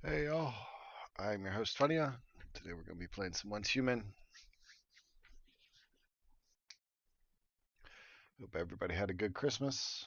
Hey y'all, I'm your host Funya. Today we're going to be playing some Once Human. Hope everybody had a good Christmas.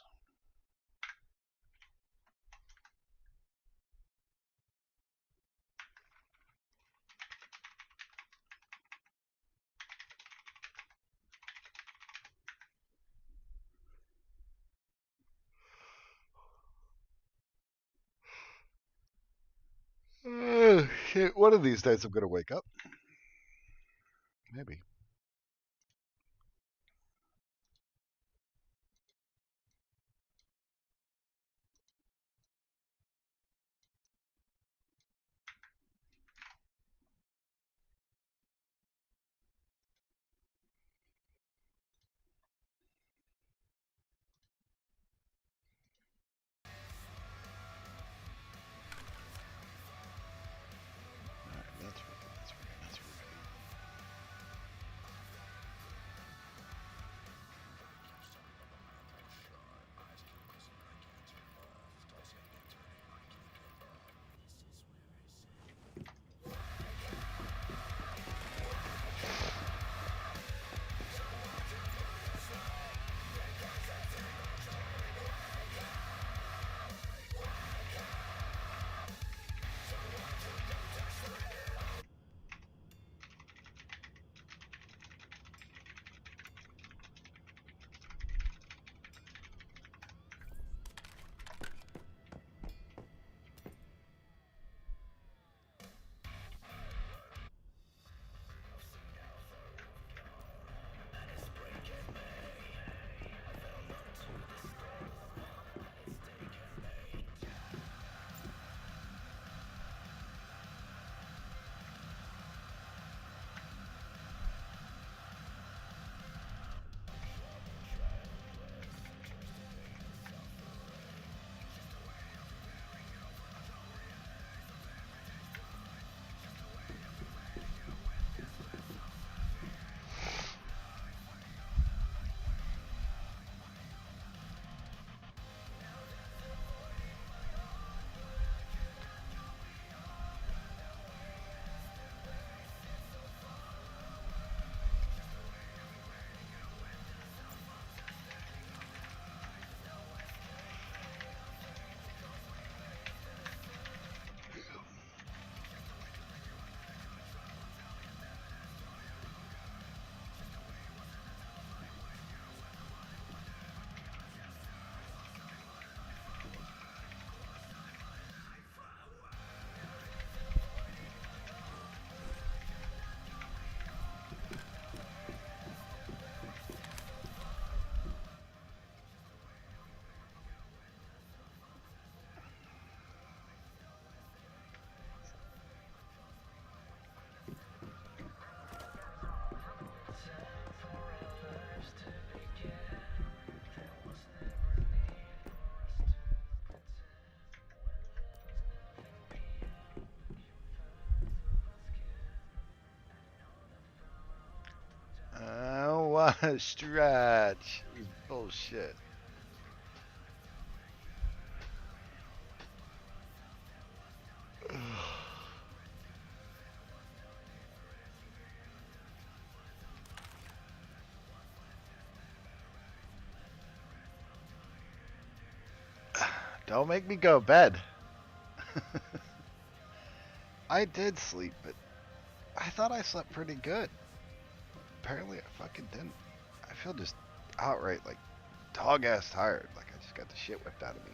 Shit, one of these days I'm going to wake up. Maybe. Alright, that's working. I don't want to stretch. This is bullshit. Don't make me go to bed. I did sleep, but I thought I slept pretty good. Apparently, I fucking didn't. I feel just outright like dog ass tired. Like I just got the shit whipped out of me.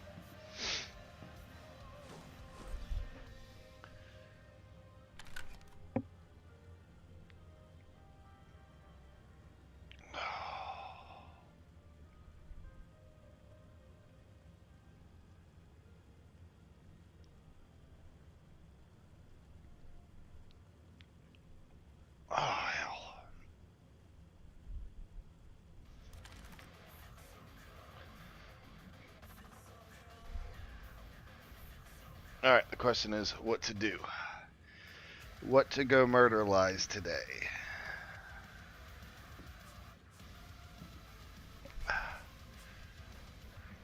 Oh, hell. Alright, the question is what to do. What to go murder lies today.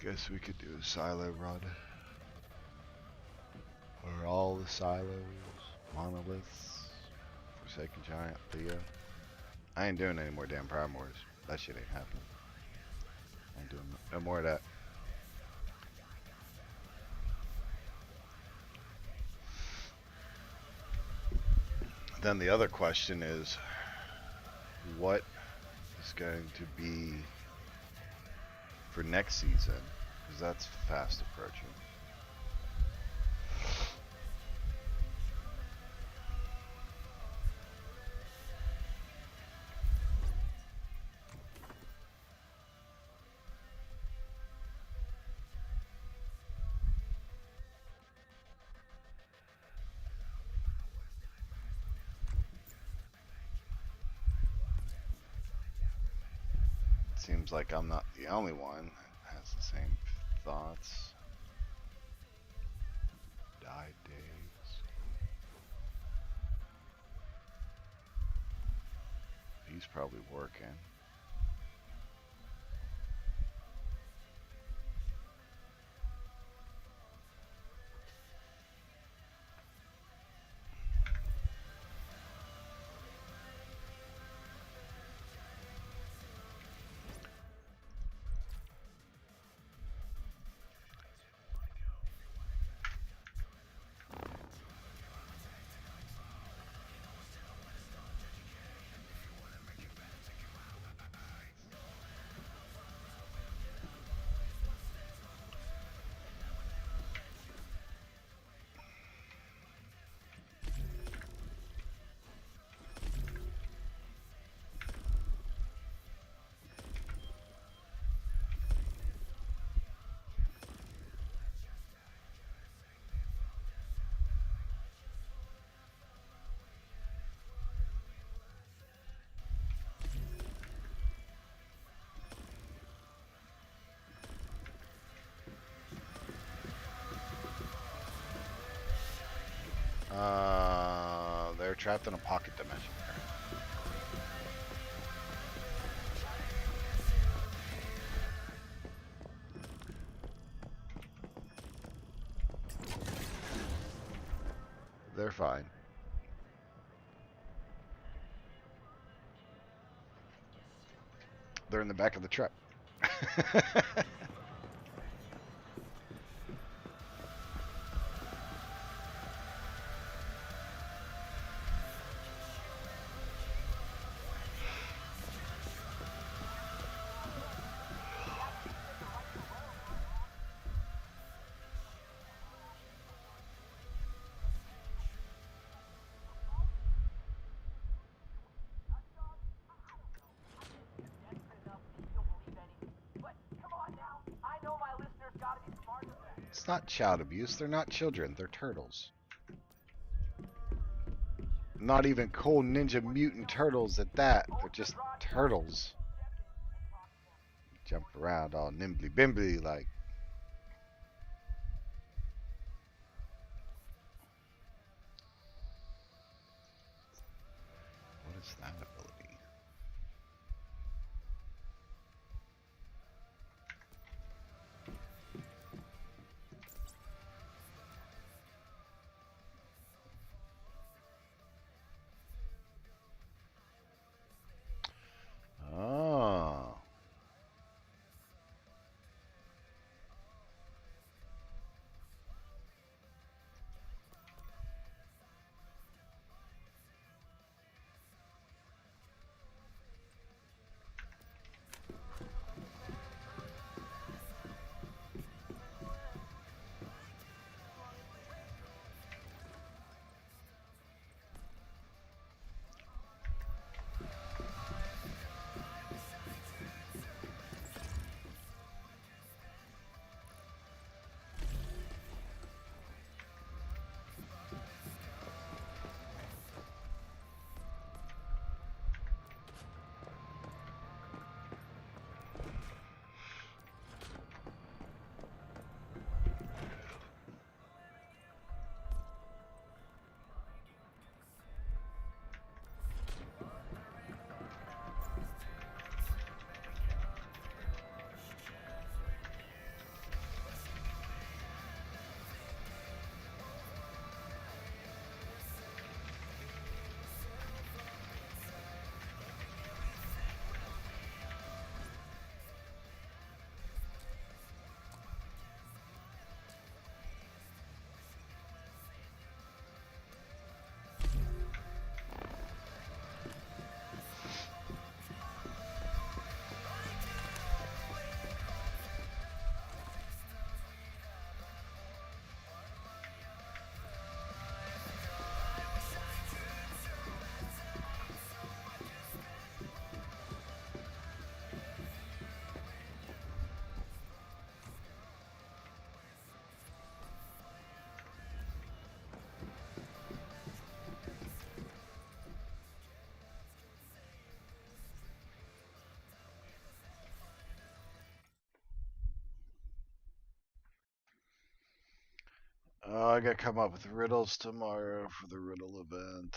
Guess we could do a silo run. Or all the silos, monoliths, Forsaken Giant, Thea. I ain't doing any more damn Primors. That shit ain't happening. I ain't doing no more of that. Then the other question is, what is going to be for next season? Because that's fast approaching. Seems like I'm not the only one that has the same thoughts. Died days. He's probably working. They're trapped in a pocket dimension. They're fine. They're in the back of the truck. It's not child abuse. They're not children. They're turtles. Not even cool Ninja Mutant Turtles at that. They're just turtles. Jump around all nimbly bimbly like. What is that ability? Oh. I gotta come up with riddles tomorrow for the riddle event.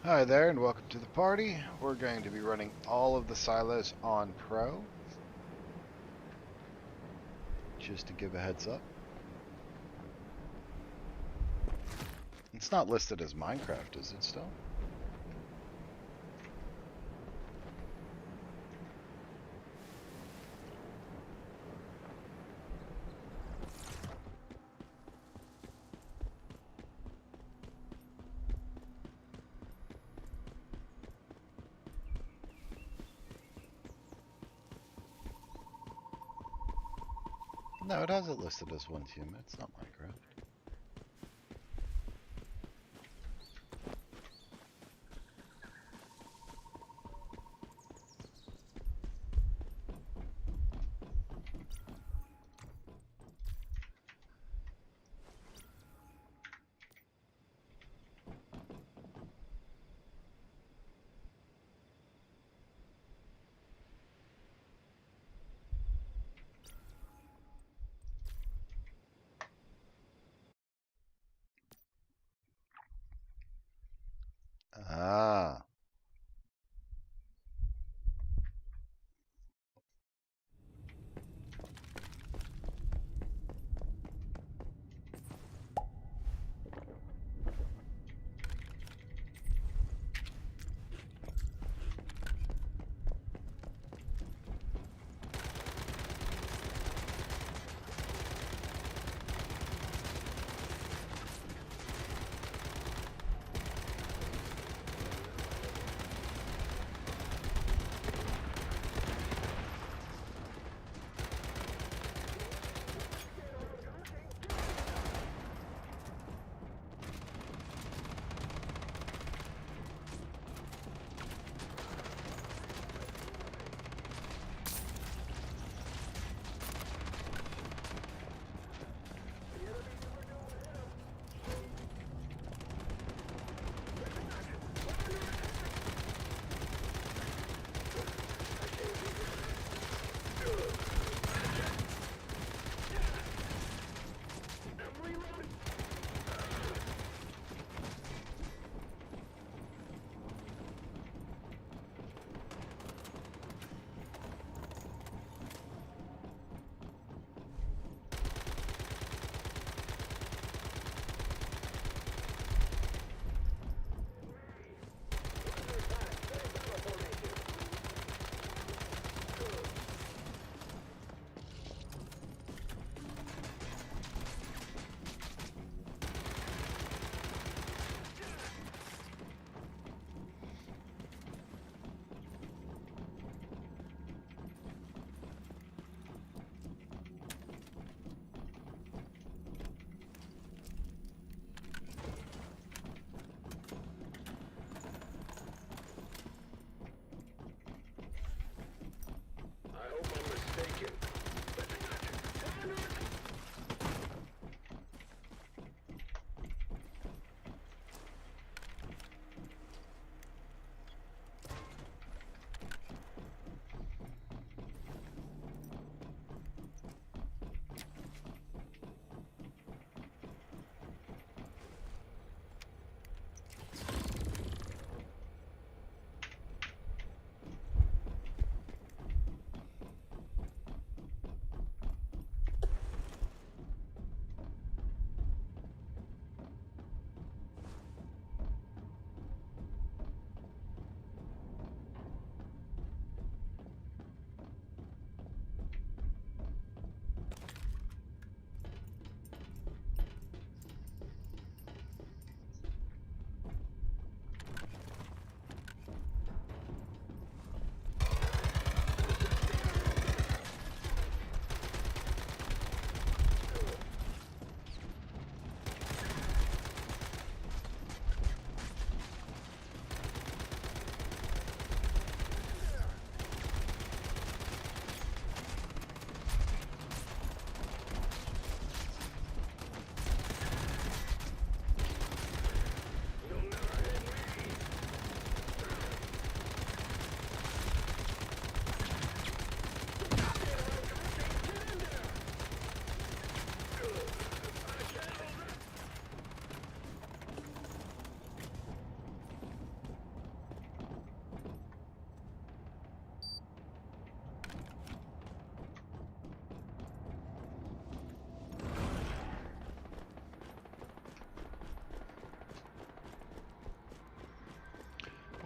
Hi there, and welcome to the party. We're going to be running all of the silos on Pro. Just to give a heads up. It's not listed as Minecraft, is it still? No, it has it listed as one team. It's not Minecraft.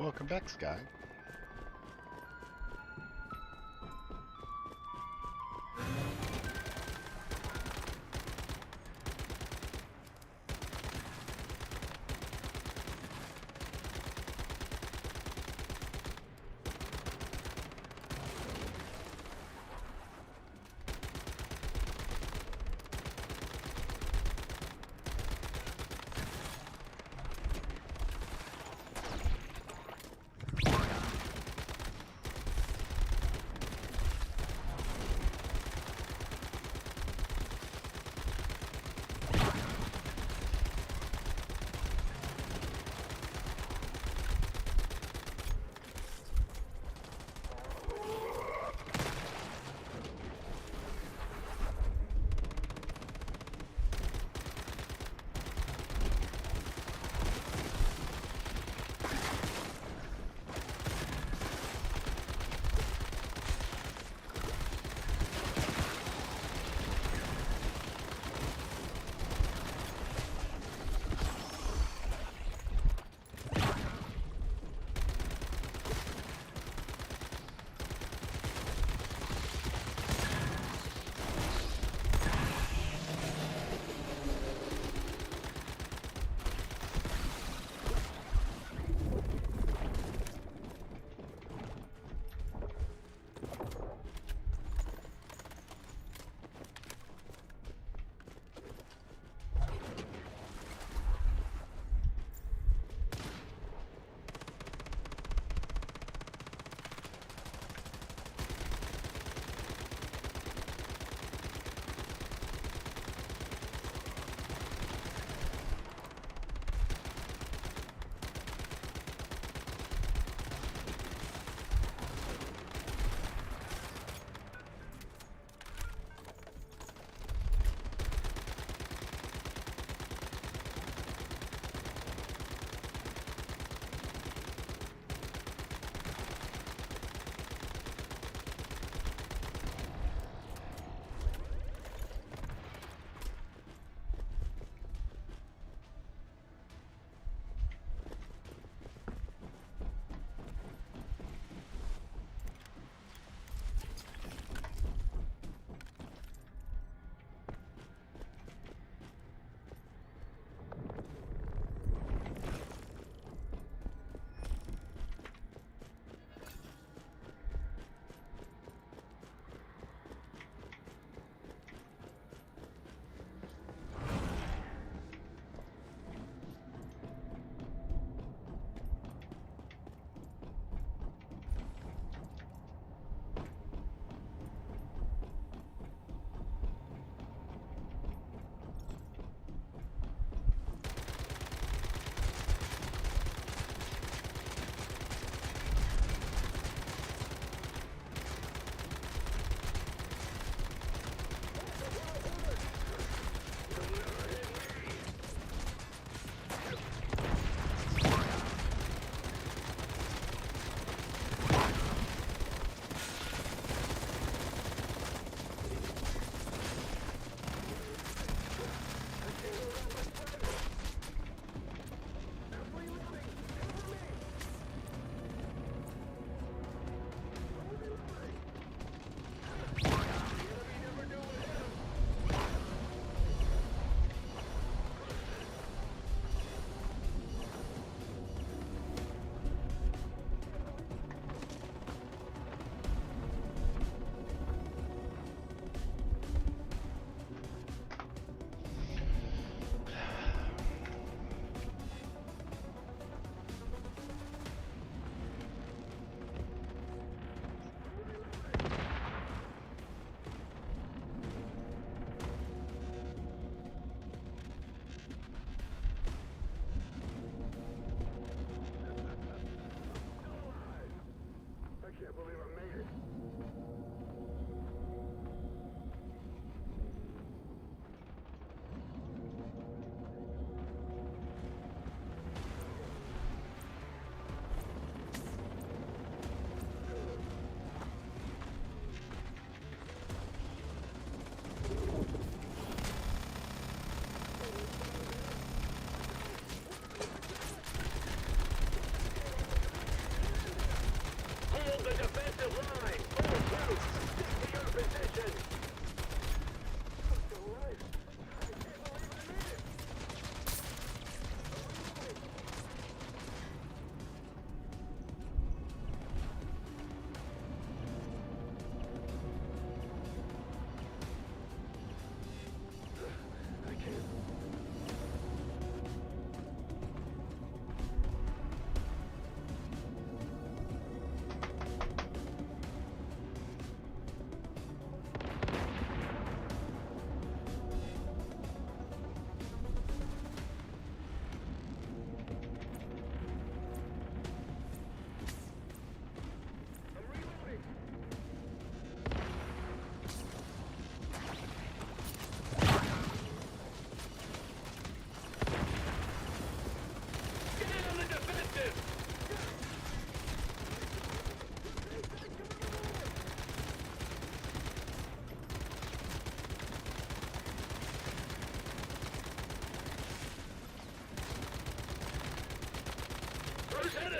Welcome back, Sky.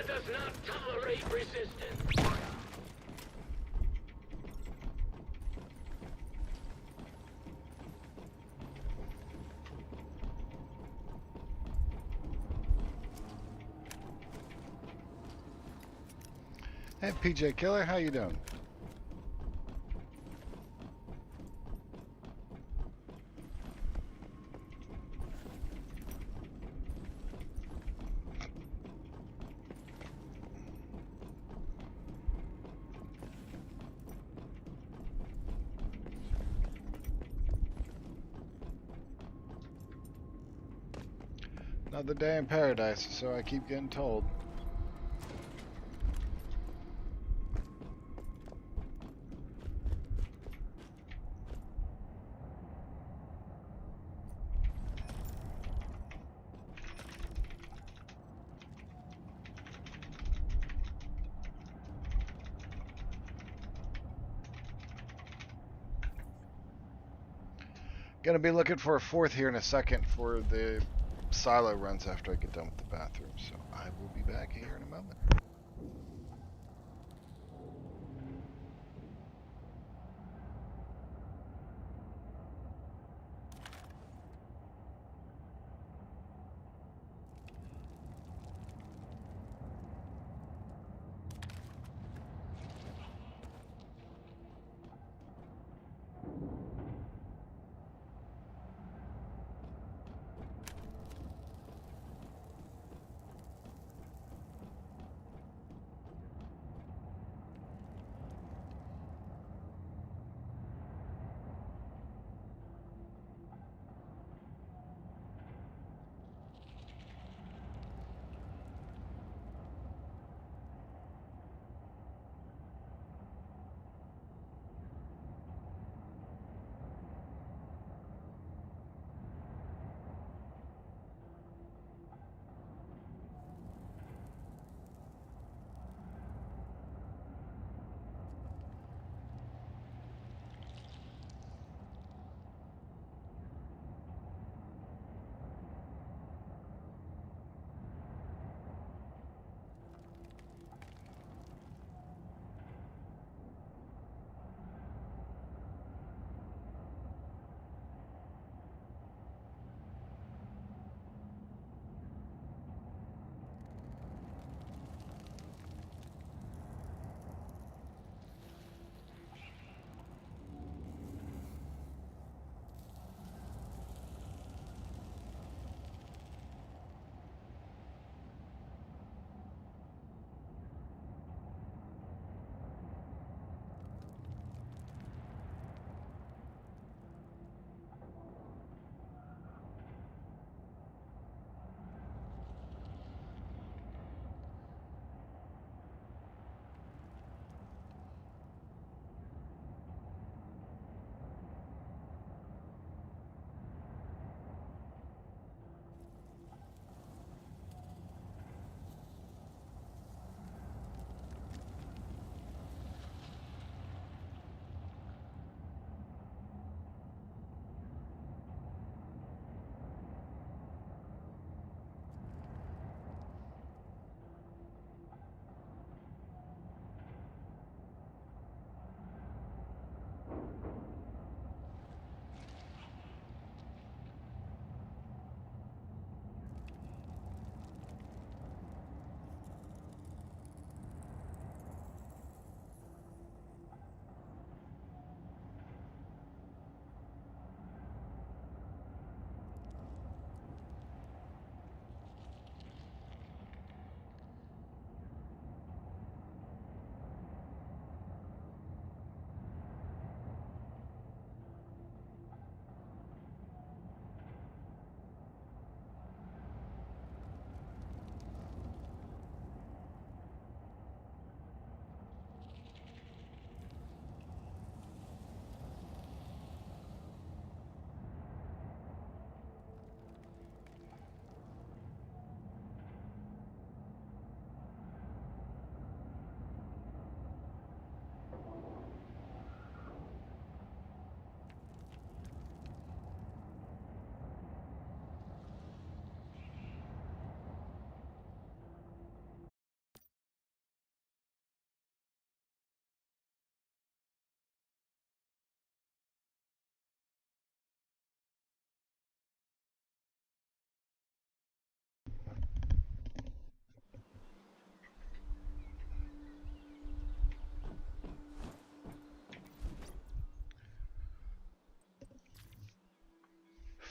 does not tolerate resistance. Hey, PJ Killer, how you doing? Another day in paradise, so I keep getting told. Gonna be looking for a fourth here in a second for the silo runs after I get done with the bathroom, so I will be back here in a moment.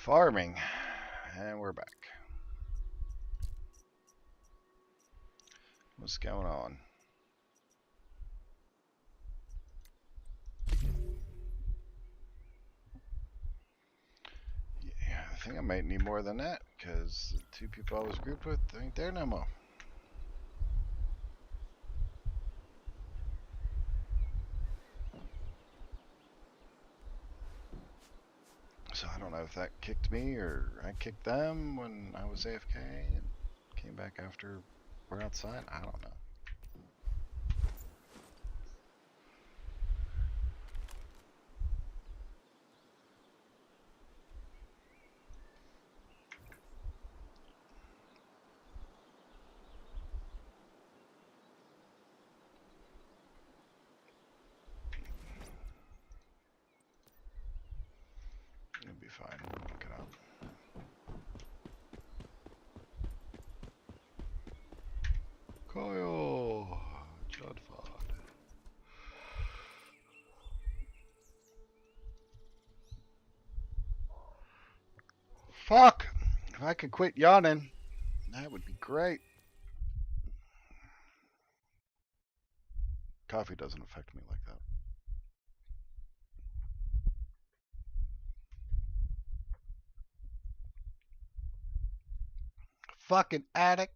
Farming. And we're back. What's going on? Yeah, I think I might need more than that, because the two people I was grouped with ain't there no more. So I don't know if that kicked me or I kicked them when I was AFK and came back after we're outside. I don't know. It'll be fine. We'll work it out. Kyle! Judfod. Fuck! If I could quit yawning, that would be great. Coffee doesn't affect me like that. Fucking addict.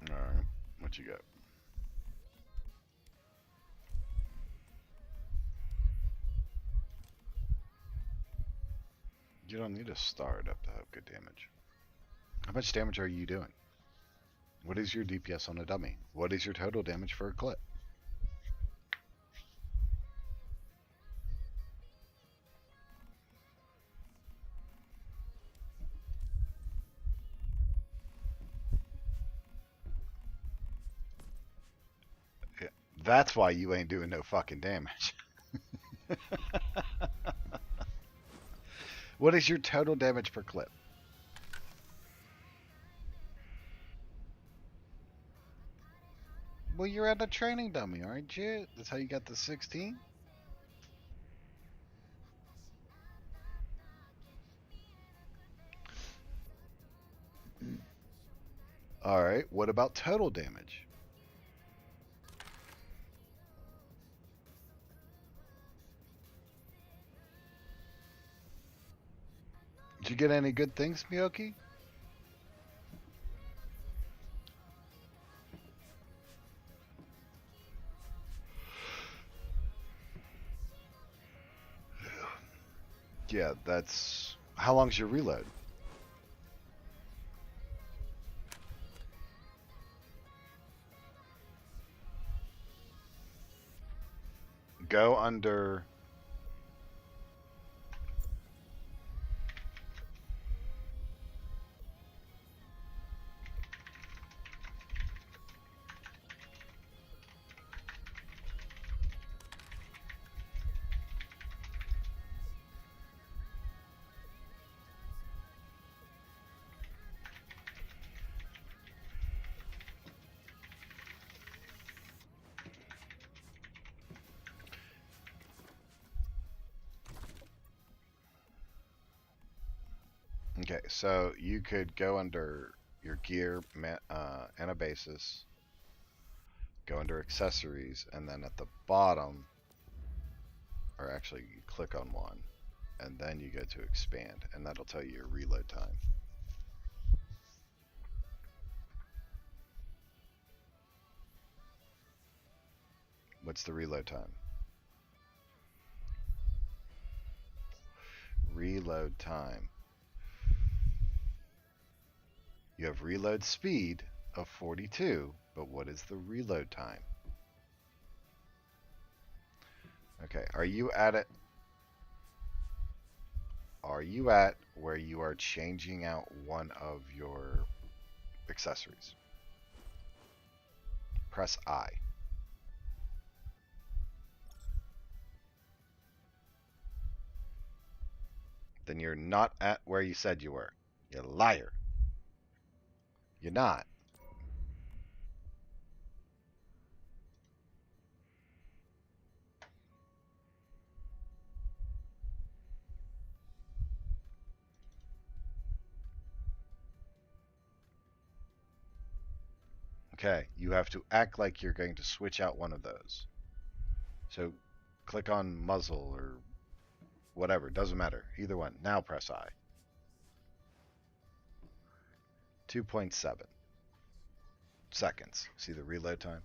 Alright, what you got? You don't need a star up to have good damage. How much damage are you doing? What is your DPS on a dummy? What is your total damage for a clip? Yeah, that's why you ain't doing no fucking damage. What is your total damage per clip? Well, you're at a training dummy, aren't you? That's how you got the 16? Alright, what about total damage? Did you get any good things, Miyoki? Yeah, that's... How long's your reload? Go under... Okay, so you could go under your gear, Anabasis, go under accessories, and then at the bottom, or actually you click on one, and then you go to expand, and that'll tell you your reload time. What's the reload time? Reload time. You have reload speed of 42, but what is the reload time? Okay, are you at it? Are you at where you are changing out one of your accessories? Press I. Then you're not at where you said you were. You liar. You're not. Okay, you have to act like you're going to switch out one of those. So click on muzzle or whatever, doesn't matter. Either one. Now press I. 2.7 seconds. See the reload time?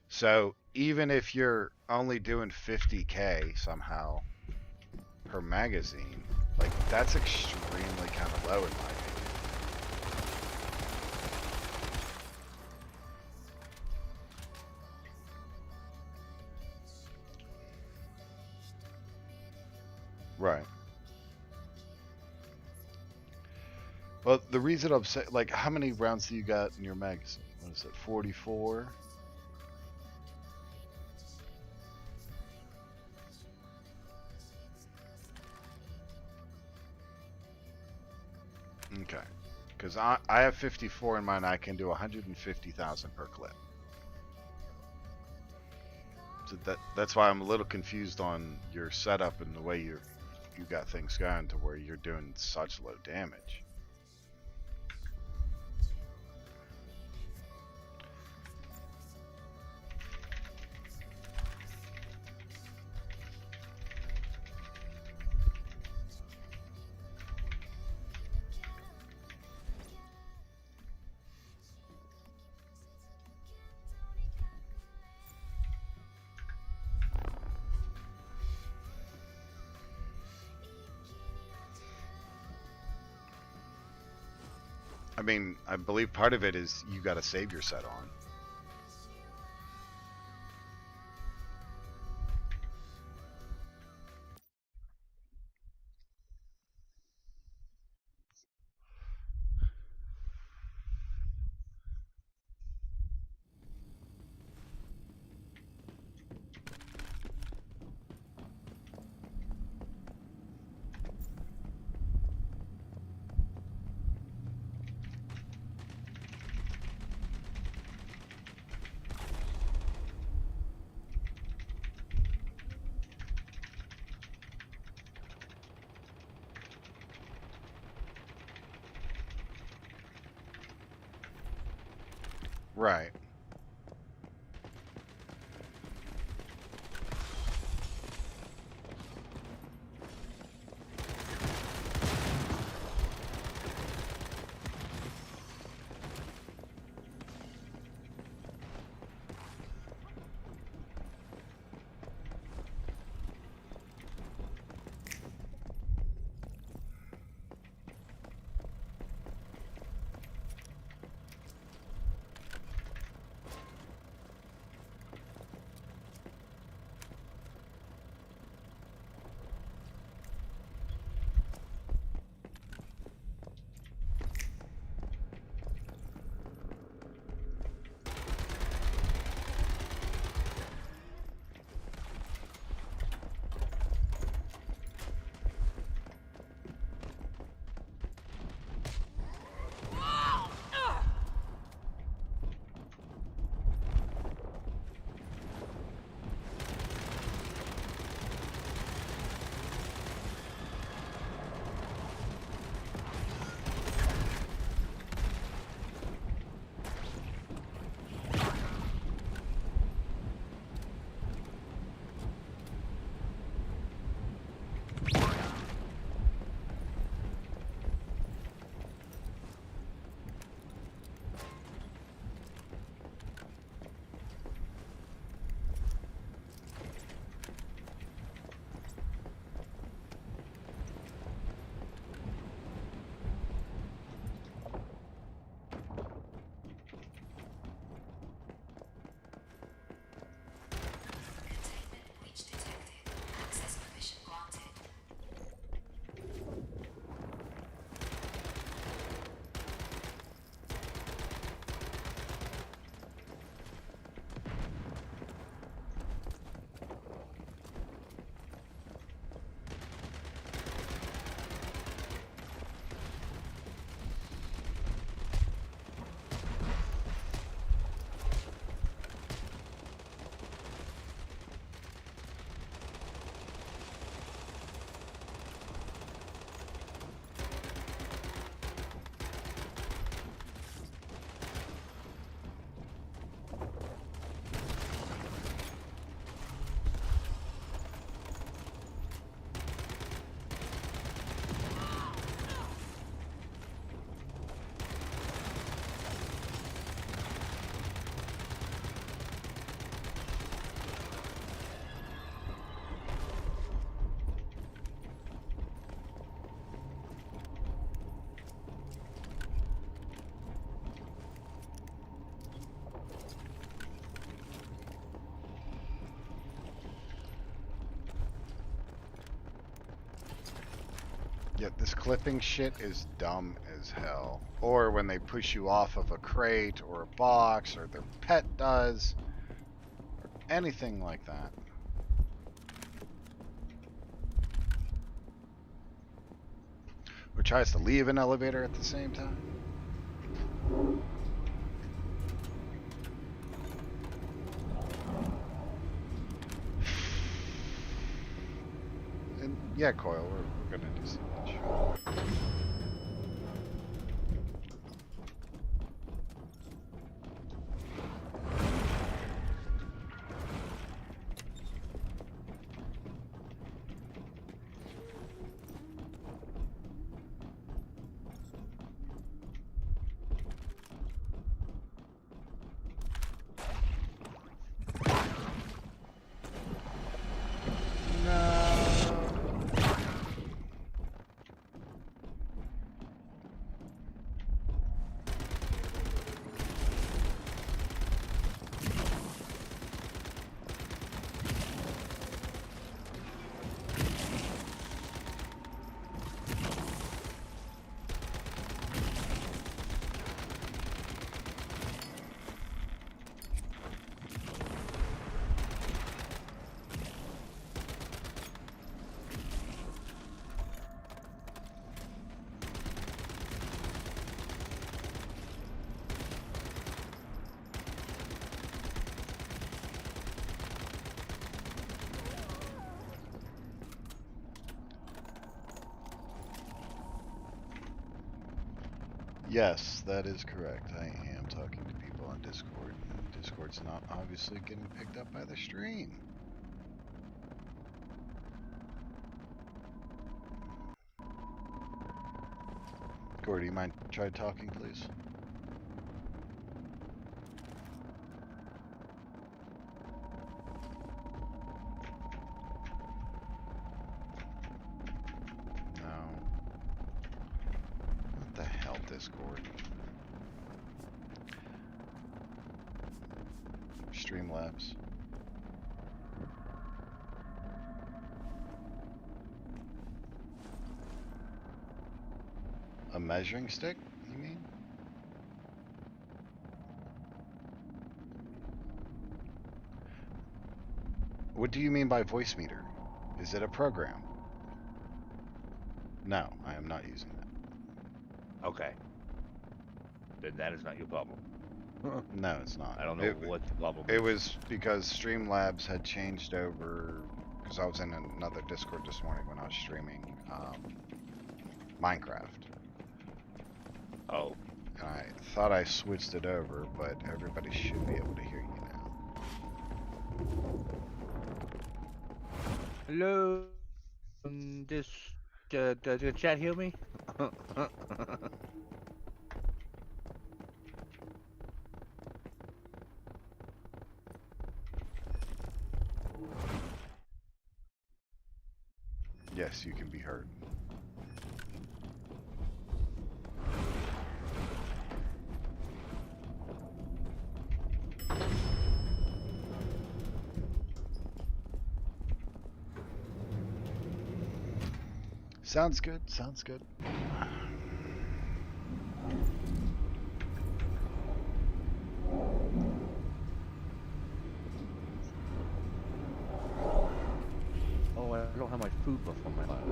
So even if you're only doing 50k somehow per magazine, like that's extremely kind of low in my opinion. Right. Well, the reason I'm saying, like, how many rounds do you got in your magazine? What is it, 44? Okay. Because I have 54 in mine. I can do 150,000 per clip. So that's why I'm a little confused on your setup and the way you got things going to where you're doing such low damage. I mean, I believe part of it is you got to save your set on. Right. Yeah, this clipping shit is dumb as hell. Or when they push you off of a crate or a box or their pet does. Or anything like that. Or tries to leave an elevator at the same time. And yeah, Coil, we're gonna do so much. Yes, that is correct. I am talking to people on Discord. And Discord's not obviously getting picked up by the stream. Corey, do you mind try talking, please? No. What the hell, Discord? Streamlabs. A measuring stick, you mean? What do you mean by voice meter? Is it a program? No, I am not using that. Okay. Then that is not your problem. No, it's not. I don't know what the problem It is. was because Streamlabs had changed over, because I was in another Discord this morning when I was streaming Minecraft. Oh. And I thought I switched it over, but everybody should be able to hear you now. Hello. Does the chat hear me? Yes, you can be heard. Sounds good, sounds good. Oh, I don't have my food buff on my lap.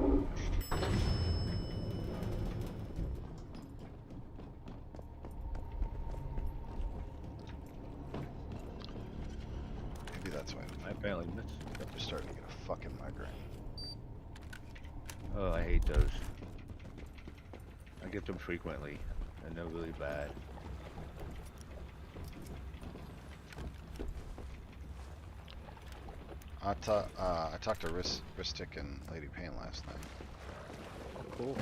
Maybe that's why I apparently missed. I'm starting to get a fucking migraine. Oh, I hate those. I get them frequently, and they're really bad. I talked to Ristic and Lady Pain last night. Oh, cool.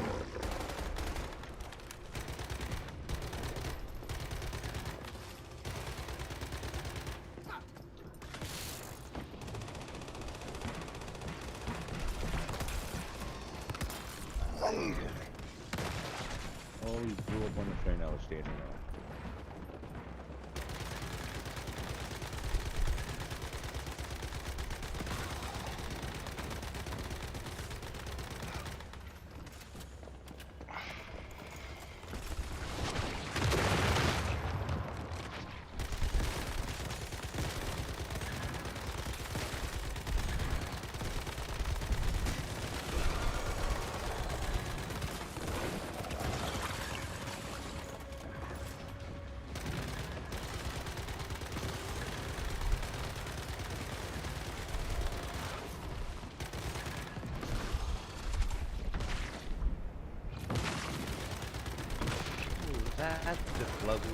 Oh, you blew up on the train I was standing on. Lovely.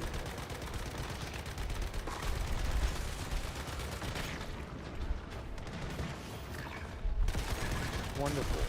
Wonderful.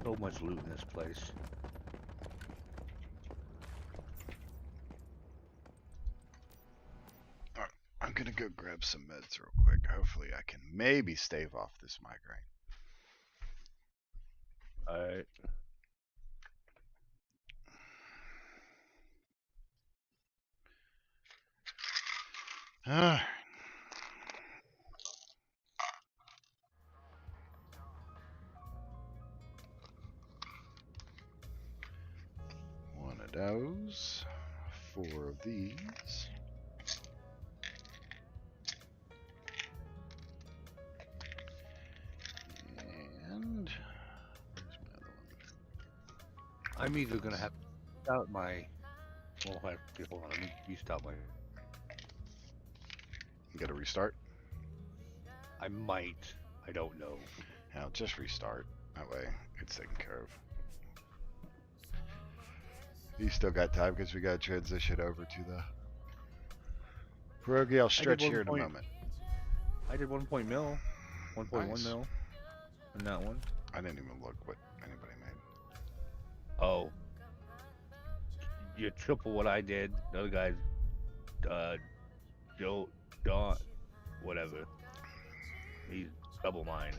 So much loot in this place. Alright, I'm gonna go grab some meds real quick. Hopefully I can maybe stave off this migraine. Alright. Alright. One of those. 4 of these. And where's my other one? I'm either gonna have to out my. Well, hold on. Let me restart my. You gotta restart? I might. I don't know. Yeah, just restart. That way it's taken care of. You still got time because we gotta transition over to the Pierogi. I'll stretch here in a moment. I did 1 mil. 1.1 Nice. mil. On that one. I didn't even look what anybody made. Oh. You're triple what I did. The other guy's, Joe, Don, whatever. He's double mine.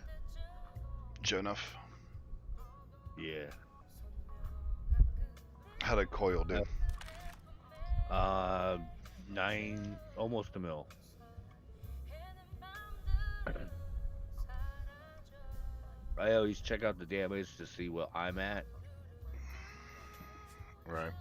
Jonuff. Yeah. How did Coil do? 9, almost a mil. I always check out the damage to see where I'm at. Right.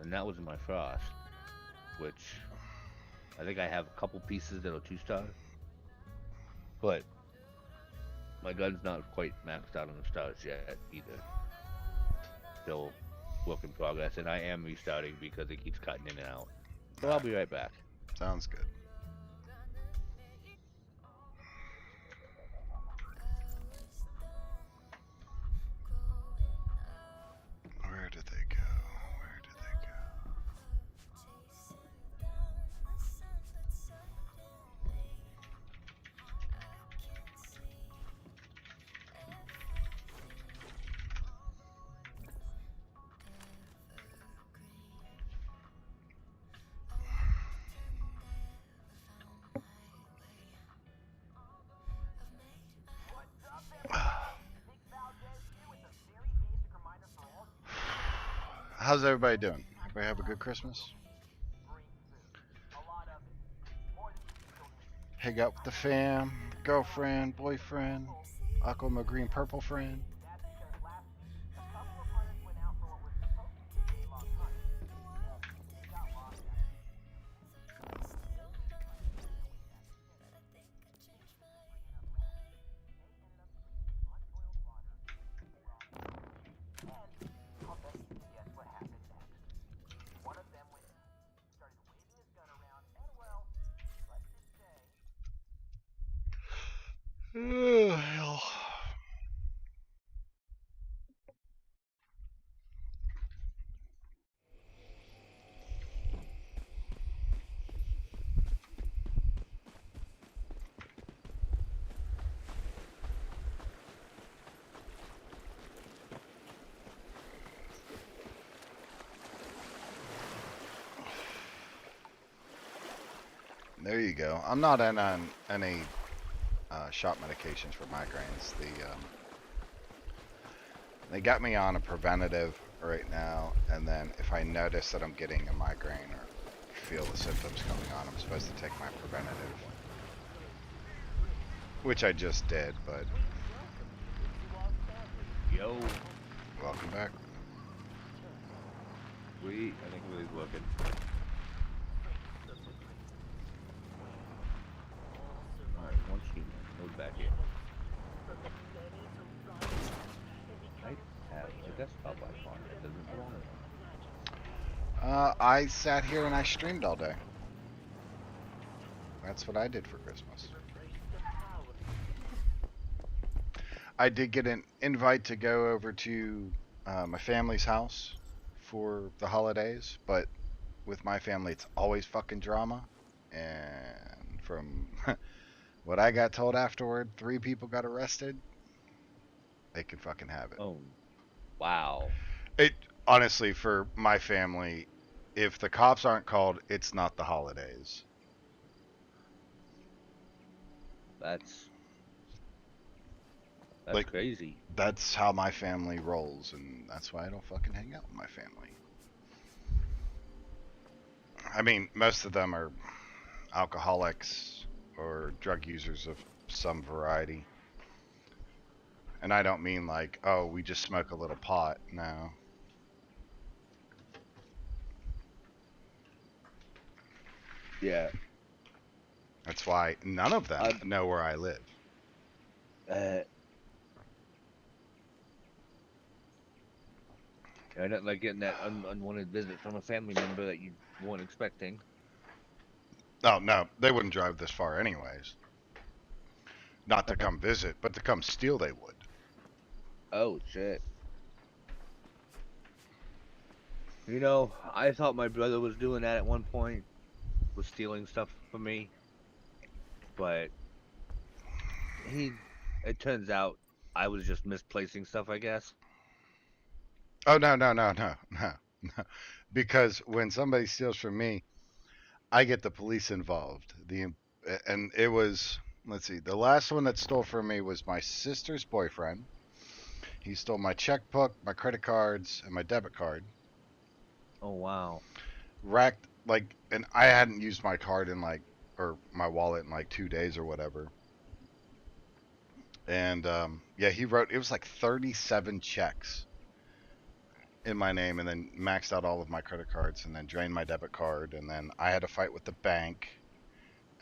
And that was my frost, which I think I have a couple pieces that are 2-star, but my gun's not quite maxed out on the stars yet either. Still work in progress, and I am restarting because it keeps cutting in and out. So I'll be right back. Sounds good. Where did they go? Where did they go? How's everybody doing? Everybody have a good Christmas? Hang out with the fam, girlfriend, boyfriend, Aqua, my green purple friend. Oh, hell. There you go. I'm not in on any shot medications for migraines. They got me on a preventative right now, and then if I notice that I'm getting a migraine or feel the symptoms coming on, I'm supposed to take my preventative, which I just did. But Yo, welcome back. sweet. I think Willie's looking. Alright, once you move back in. I have a desktop icon that doesn't belong to I sat here and I streamed all day. That's what I did for Christmas. I did get an invite to go over to my family's house for the holidays, but with my family, it's always fucking drama. And from what I got told afterward, 3 people got arrested. They can fucking have it. Oh, wow. It honestly, for my family, if the cops aren't called, it's not the holidays. That's Like- crazy. That's how my family rolls, and that's why I don't fucking hang out with my family. I mean, most of them are alcoholics or drug users of some variety. And I don't mean like, oh, we just smoke a little pot. No. Yeah. That's why none of them know where I live. I don't like getting that unwanted visit from a family member that you weren't expecting. Oh, no, they wouldn't drive this far anyways. Not to come visit, but to come steal, they would. Oh, shit. You know, I thought my brother was doing that at one point, was stealing stuff from me. But it turns out I was just misplacing stuff, I guess. Oh, no. Because when somebody steals from me, I get the police involved. And it was, let's see, the last one that stole from me was my sister's boyfriend. He stole my checkbook, my credit cards, and my debit card. Oh, wow. Racked, like, and I hadn't used my card in or my wallet in 2 days or whatever. And yeah, he wrote, it was like 37 checks in my name, and then maxed out all of my credit cards, and then drained my debit card, and then I had to fight with the bank,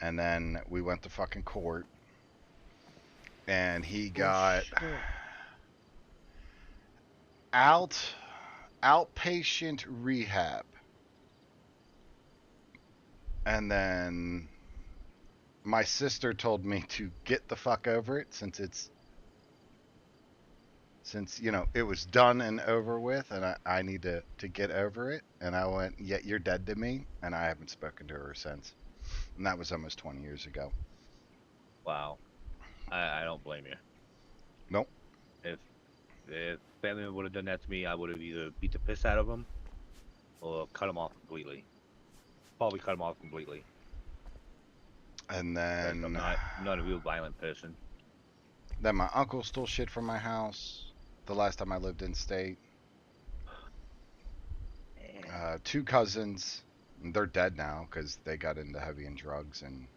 and then we went to fucking court, and he got outpatient rehab, and then my sister told me to get the fuck over it, since it was done and over with, and I need to get over it. And I went, yet you're dead to me, and I haven't spoken to her since. And that was almost 20 years ago. Wow. I don't blame you. Nope. If family would have done that to me, I would have either beat the piss out of them or cut them off completely. Probably cut them off completely. And then I'm not a real violent person. Then my uncle stole shit from my house the last time I lived in state. 2 cousins, they're dead now because they got into heavy and drugs and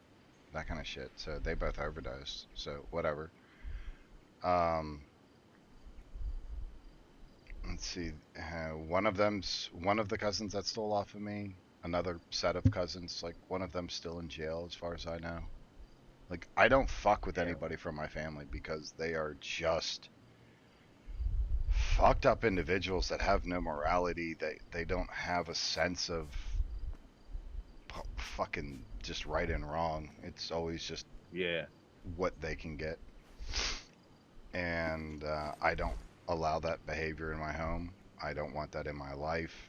that kind of shit. So they both overdosed. So whatever. Let's see. One of the cousins that stole off of me. Another set of cousins, like one of them still in jail as far as I know. Like, I don't fuck with anybody from my family because they are just fucked up individuals that have no morality. They don't have a sense of fucking just right and wrong. It's always just what they can get. And I don't allow that behavior in my home. I don't want that in my life.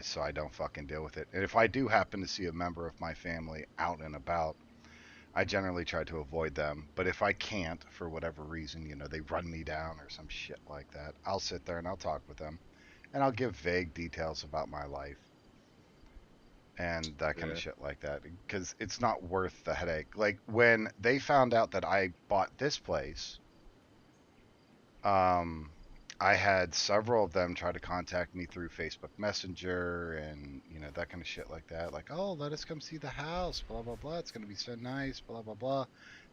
So I don't fucking deal with it. And if I do happen to see a member of my family out and about, I generally try to avoid them. But if I can't, for whatever reason, they run me down or some shit like that, I'll sit there and I'll talk with them. And I'll give vague details about my life. and that kind of Yeah. shit like that, because it's not worth the headache. Like when they found out that I bought this place, I had several of them try to contact me through Facebook Messenger and that kind of shit like that. Like, oh, let us come see the house, blah blah blah. It's gonna be so nice, blah blah blah.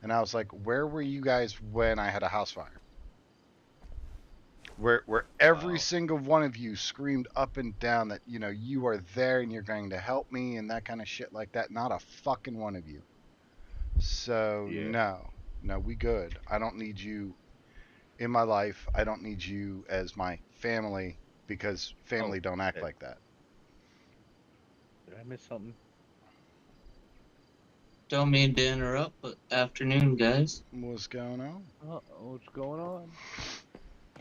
And I was like, where were you guys when I had a house fire? Where every Wow. single one of you screamed up and down that you are there and you're going to help me and that kind of shit like that. Not a fucking one of you. So Yeah. no, we good. I don't need you in my life. I don't need you as my family because Oh family don't act shit. like that. Did I miss something? Don't mean to interrupt, but afternoon, guys. What's going on? What's going on?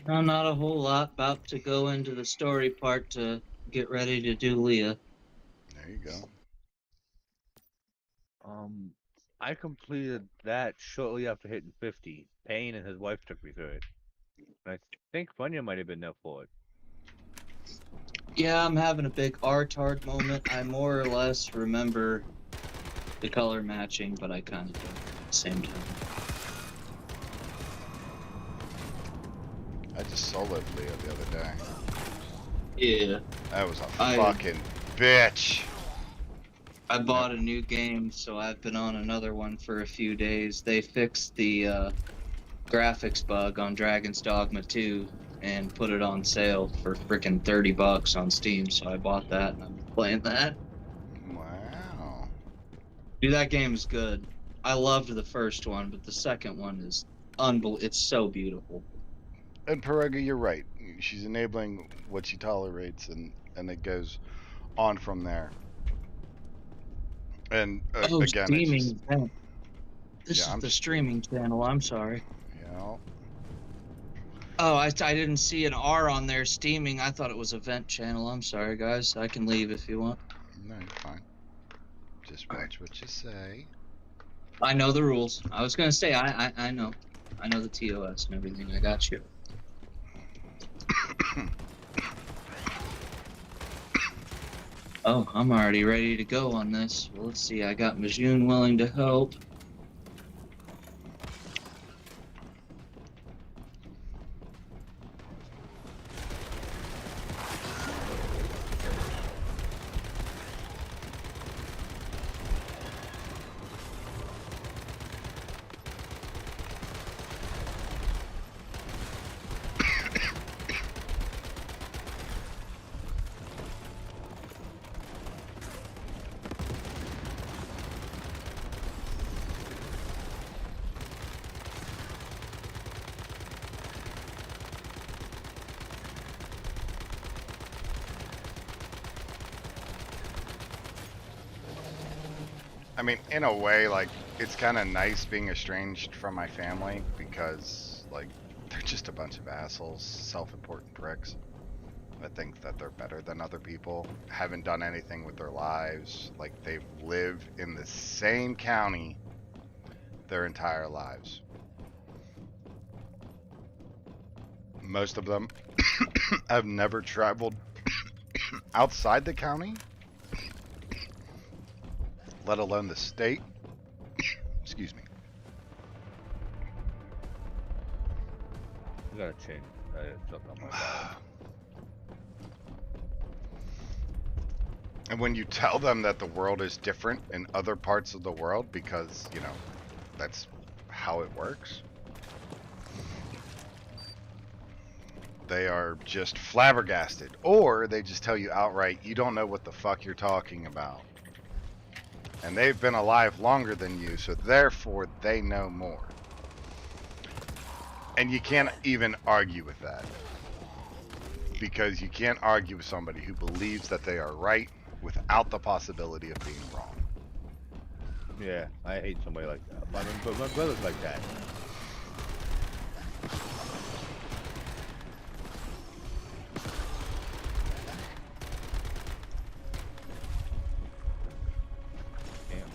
No, not a whole lot. About to go into the story part to get ready to do Leah. There you go. Um, I completed that shortly after hitting 50. Payne and his wife took me through it. And I think Funya might have been there for it. Yeah, I'm having a big R-tard moment. I more or less remember the color matching, but I kind of don't at the same time. I just soloed Leo the other day. Yeah, That was a I- fucking bitch. I bought a new game, so I've been on another one for a few days. They fixed the graphics bug on Dragon's Dogma 2 and put it on sale for freaking $30 on Steam, so I bought that and I'm playing that. Wow. Dude, that game is good. I loved the first one, but the second one is unbelievable. It's so beautiful. And Perega, you're right. She's enabling what she tolerates, and it goes on from there. And Oh, again, it's streaming. just, This Yeah, is I'm the just- streaming channel. I'm sorry. you know, Oh, I didn't see an R on there steaming. I thought it was event channel. I'm sorry, guys. I can leave if you want. no, you're fine. Just Alright. watch what you say. I know the rules. I was gonna say I know. I know the TOS and everything. I got you. Oh, I'm already ready to go on this. Well, let's see. I got Majun willing to help. I mean, in a way, like, it's kind of nice being estranged from my family because, like, they're just a bunch of assholes, self-important pricks. I think that they're better than other people, haven't done anything with their lives. Like, they've lived in the same county their entire lives. Most of them have never traveled outside the county, let alone the state. Excuse me. I gotta change. I jumped on my body. And when you tell them that the world is different in other parts of the world because, that's how it works, they are just flabbergasted. Or they just tell you outright, you don't know what the fuck you're talking about. And they've been alive longer than you, so therefore they know more. And you can't even argue with that. Because you can't argue with somebody who believes that they are right without the possibility of being wrong. Yeah, I hate somebody like that. But my brother's like that. Damn.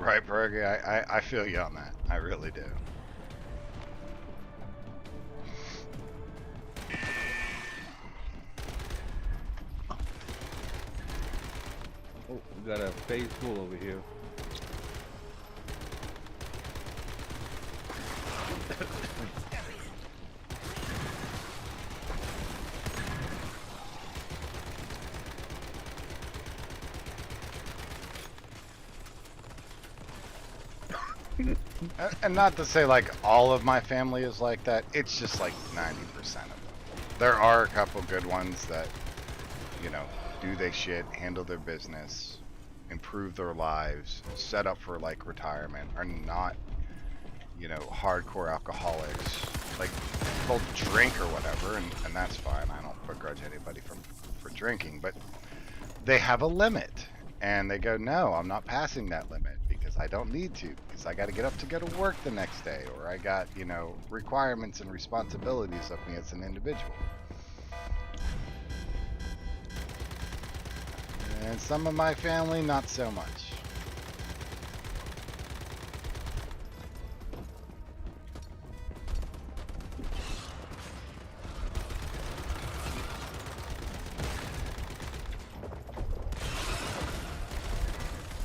Right, Bergie, I feel you on that. I really do. Oh, we got a phase full over here. And not to say like all of my family is like that. It's just like 90% of them. There are a couple good ones that, you know, do they shit, handle their business, improve their lives, set up for like retirement, are not, you know, hardcore alcoholics. Like they'll drink or whatever, and that's fine. I don't begrudge anybody for drinking, but they have a limit, and they go, no, I'm not passing that limit because I don't need to, because I got to get up to go to work the next day, or I got, you know, requirements and responsibilities of me as an individual. And some of my family, not so much.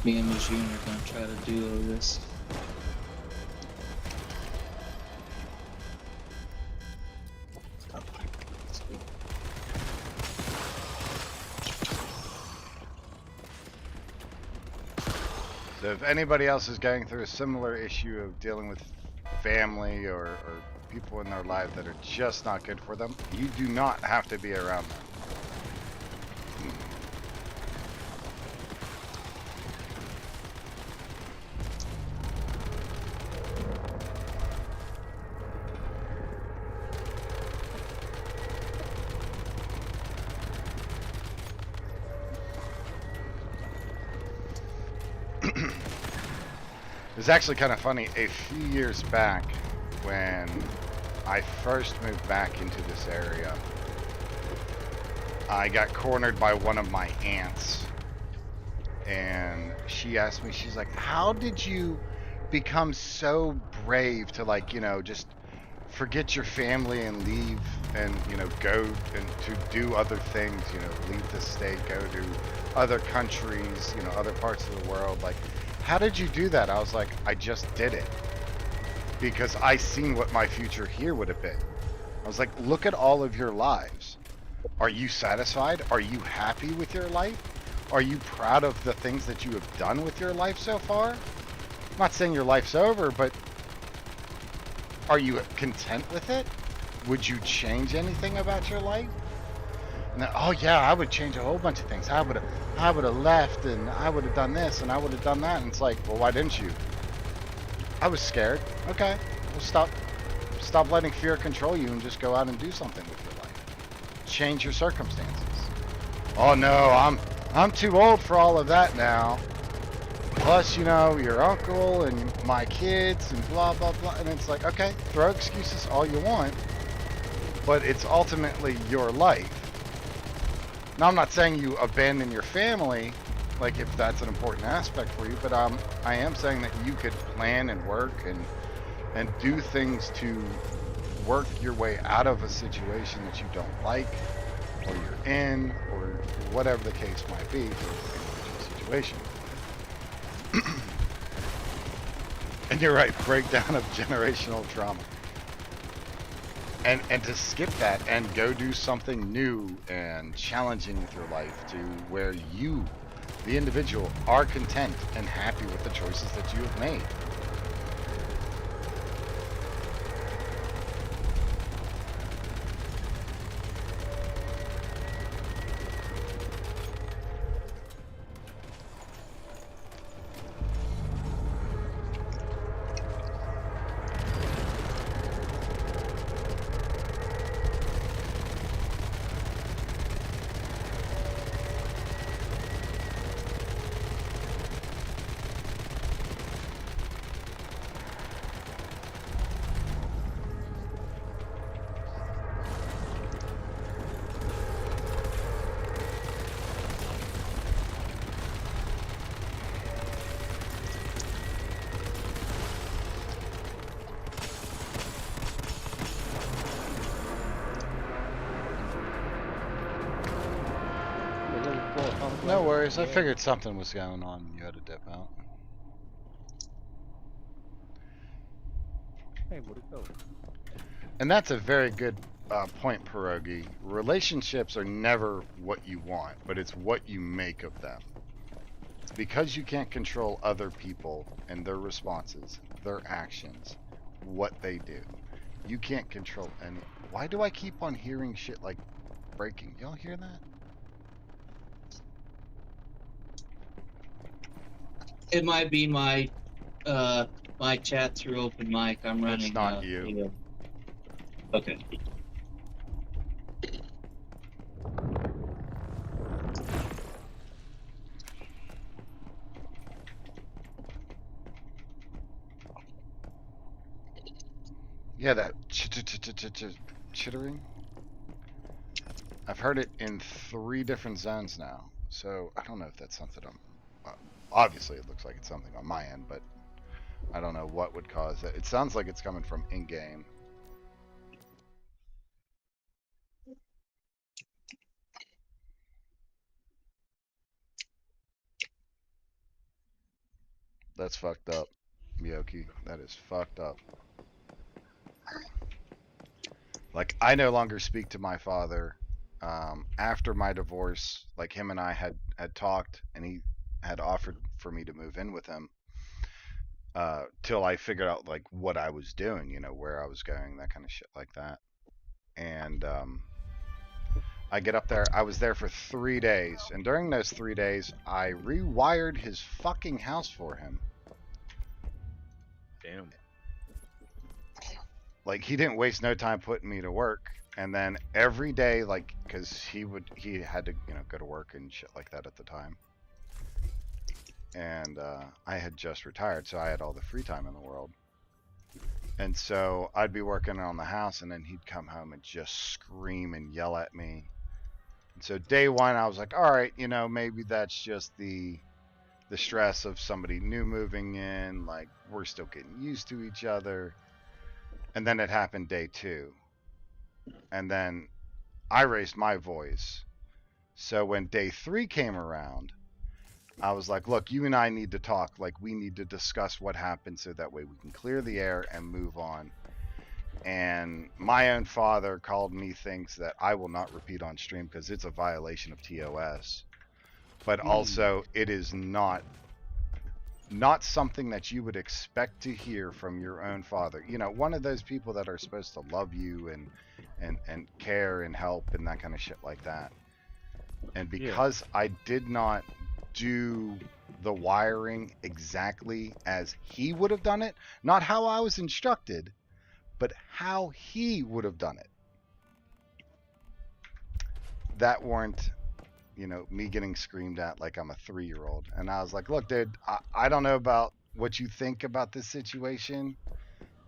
Me and Miss June are gonna try to duo this. So if anybody else is going through a similar issue of dealing with family or people in their life that are just not good for them, you do not have to be around them. It's actually kind of funny. A few years back, when I first moved back into this area, I got cornered by one of my aunts. And she asked me, she's like, how did you become so brave to, like, you know, just forget your family and leave and, you know, go and to do other things, you know, leave the state, go to other countries, you know, other parts of the world. Like, how did you do that? I was like, I just did it because I seen what my future here would have been. I was like, look at all of your lives. Are you satisfied? Are you happy with your life? Are you proud of the things that you have done with your life so far? I'm not saying your life's over, but are you content with it? Would you change anything about your life? And oh yeah, I would change a whole bunch of things. I would have left, and I would have done this, and I would have done that. And it's like, well, why didn't you? I was scared. Okay, well, stop letting fear control you and just go out and do something with your life. Change your circumstances. Oh no, I'm too old for all of that now. Plus, you know, your uncle and my kids and blah, blah, blah. And it's like, okay, throw excuses all you want, but it's ultimately your life. Now, I'm not saying you abandon your family, like if that's an important aspect for you, but I am saying that you could plan and work and do things to work your way out of a situation that you don't like, or you're in, or whatever the case might be for an individual situation. And you're right, breakdown of generational trauma. And to skip that and go do something new and challenging with your life to where you, the individual, are content and happy with the choices that you have made. No worries. I Yeah. figured something was going on. You had to dip out. Hey, where'd it go? And that's a very good point, Pierogi. Relationships are never what you want, but it's what you make of them. Because you can't control other people and their responses, their actions, what they do. You can't control any. Why do I keep on hearing shit like breaking? Y'all hear that? It might be my my chat through open mic. I'm running. It's not you. Yeah. Okay. Yeah, that chittering. I've heard it in 3 different zones now, so I don't know if that's something obviously, it looks like it's something on my end, but I don't know what would cause it. It sounds like it's coming from in-game. That's fucked up, Miyoki. That is fucked up. Like, I no longer speak to my father. After my divorce, like, him and I had talked, and he had offered for me to move in with him. Till I figured out, like, what I was doing, you know, where I was going, that kind of shit like that. And I get up there. I was there for 3 days, and during those 3 days, I rewired his fucking house for him. Damn. Like, he didn't waste no time putting me to work. And then every day, like, because he had to, you know, go to work and shit like that at the time. And I had just retired, so I had all the free time in the world. And so I'd be working on the house, and then he'd come home and just scream and yell at me. And so day one, I was like, all right, you know, maybe that's just the stress of somebody new moving in. Like, we're still getting used to each other. And then it happened day 2. And then I raised my voice. So when day 3 came around, I was like, look, you and I need to talk. Like, we need to discuss what happened so that way we can clear the air and move on. And my own father called me things that I will not repeat on stream because it's a violation of TOS. But also, it is not something that you would expect to hear from your own father. You know, one of those people that are supposed to love you and care and help and that kind of shit like that. And because I did not do the wiring exactly as he would have done it, not how I was instructed, but how he would have done it, that warrant, you know, me getting screamed at like I'm a 3-year-old. And I was like, look, dude, I don't know about what you think about this situation.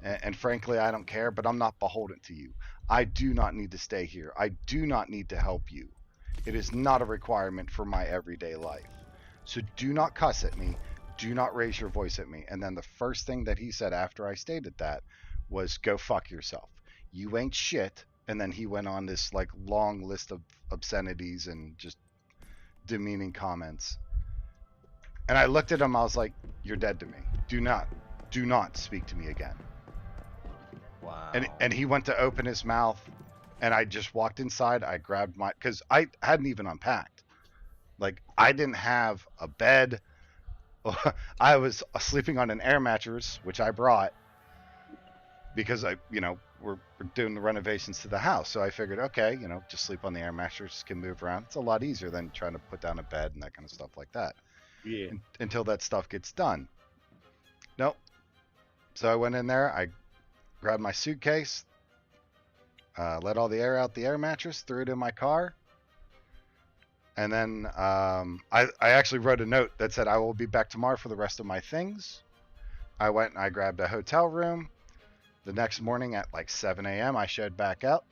And frankly, I don't care, but I'm not beholden to you. I do not need to stay here. I do not need to help you. It is not a requirement for my everyday life. So do not cuss at me. Do not raise your voice at me. And then the first thing that he said after I stated that was, go fuck yourself. You ain't shit. And then he went on this like long list of obscenities and just demeaning comments. And I looked at him, I was like, you're dead to me. Do not speak to me again. Wow. And he went to open his mouth, and I just walked inside. I grabbed my, because I hadn't even unpacked. Like, I didn't have a bed. I was sleeping on an air mattress, which I brought because we're doing the renovations to the house. So I figured, okay, just sleep on the air mattress, can move around. It's a lot easier than trying to put down a bed and that kind of stuff like that. Yeah. Until that stuff gets done. Nope. So I went in there, I grabbed my suitcase, let all the air out the air mattress, threw it in my car. And then I actually wrote a note that said, I will be back tomorrow for the rest of my things. I went and I grabbed a hotel room. The next morning at like 7 a.m. I showed back up.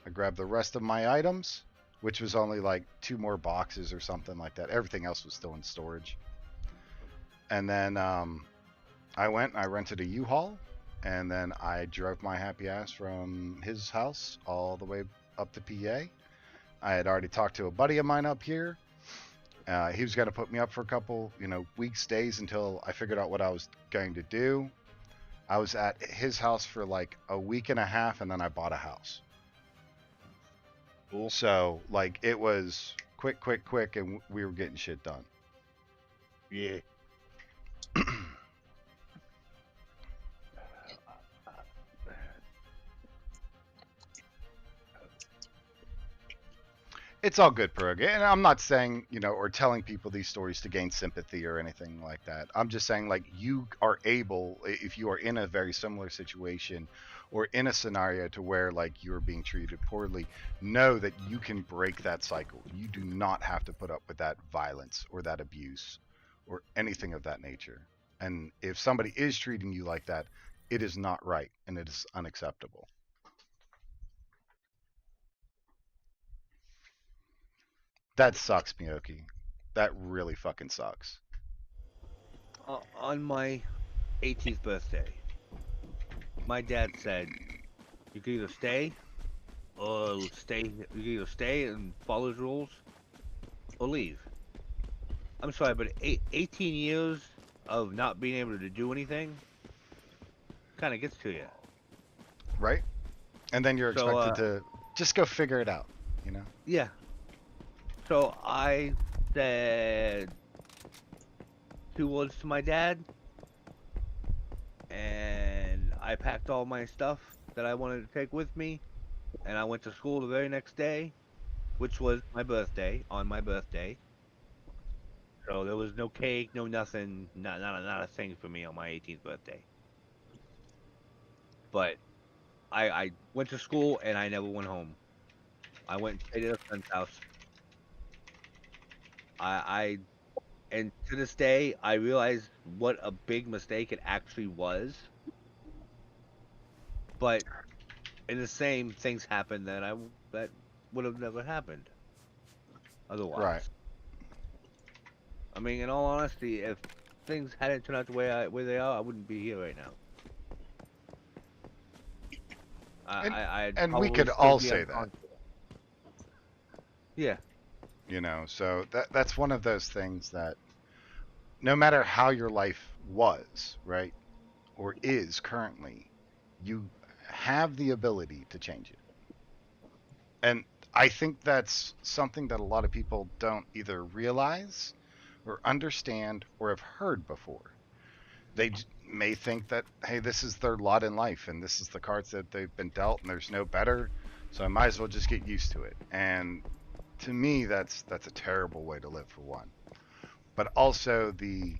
I grabbed the rest of my items, which was only like 2 more boxes or something like that. Everything else was still in storage. And then I went and I rented a U-Haul. And then I drove my happy ass from his house all the way up to PA. I had already talked to a buddy of mine up here. He was going to put me up for a couple, weeks, days until I figured out what I was going to do. I was at his house for like a week and a half, and then I bought a house. Cool. So, like, it was quick, and we were getting shit done. Yeah. It's all good, Perug. And I'm not saying, or telling people these stories to gain sympathy or anything like that. I'm just saying, like, you are able, if you are in a very similar situation or in a scenario to where, like, you're being treated poorly, know that you can break that cycle. You do not have to put up with that violence or that abuse or anything of that nature. And if somebody is treating you like that, it is not right and it is unacceptable. That sucks, Miyoki. That really fucking sucks. On my 18th birthday, my dad said, "You can either stay, or stay. You can either stay and follow his rules, or leave." I'm sorry, but 18 years of not being able to do anything kind of gets to you. Right? And then you're So, expected to just go figure it out, Yeah. So I said 2 words to my dad, and I packed all my stuff that I wanted to take with me, and I went to school the very next day, which was my birthday, on my birthday. So there was no cake, no nothing, not a thing for me on my 18th birthday. But I went to school and I never went home. I went and stayed at a friend's house. And to this day, I realize what a big mistake it actually was. But in the same, things happened that would have never happened otherwise. Right. I mean, in all honesty, if things hadn't turned out the way where they are, I wouldn't be here right now. And we could all say that. Yeah. So that's one of those things that no matter how your life was, right, or is currently, you have the ability to change it. And I think that's something that a lot of people don't either realize or understand or have heard before. They may think that, hey, this is their lot in life and this is the cards that they've been dealt and there's no better, so I might as well just get used to it. And to me, that's a terrible way to live, for one. But also the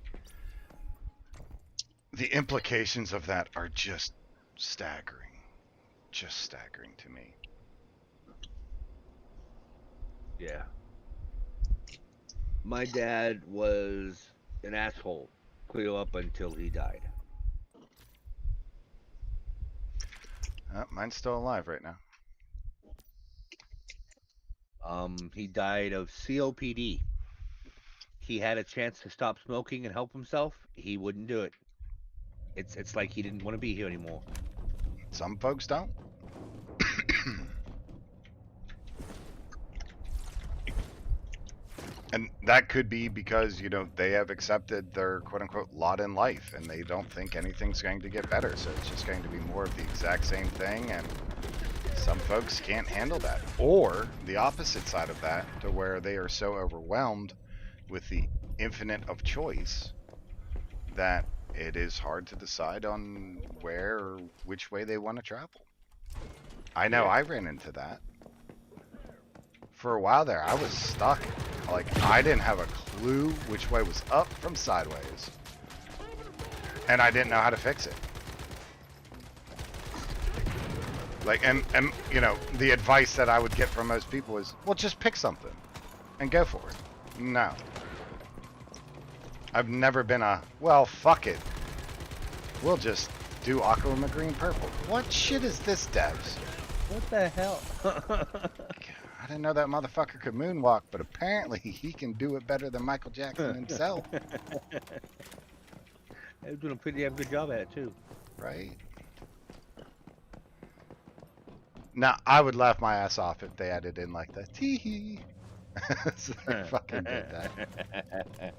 implications of that are just staggering to me. Yeah. My dad was an asshole clear up until he died. Mine's still alive right now. He died of COPD. He had a chance to stop smoking and help himself. He wouldn't do it. It's like he didn't want to be here anymore. Some folks don't. And that could be because, they have accepted their quote-unquote lot in life and they don't think anything's going to get better. So it's just going to be more of the exact same thing, and some folks can't handle that. Or the opposite side of that, to where they are so overwhelmed with the infinite of choice that it is hard to decide on where or which way they want to travel. I know I ran into that. For a while there, I was stuck. Like, I didn't have a clue which way was up from sideways. And I didn't know how to fix it. Like, and the advice that I would get from most people is, well, just pick something and go for it. No. I've never been well, fuck it. We'll just do aqua, green, purple. What shit is this, devs? What the hell? I didn't know that motherfucker could moonwalk, but apparently he can do it better than Michael Jackson himself. He's doing a pretty damn good job at it, too. Right? Now, I would laugh my ass off if they added in like that. Tee-hee. So they fucking did that. Look at that.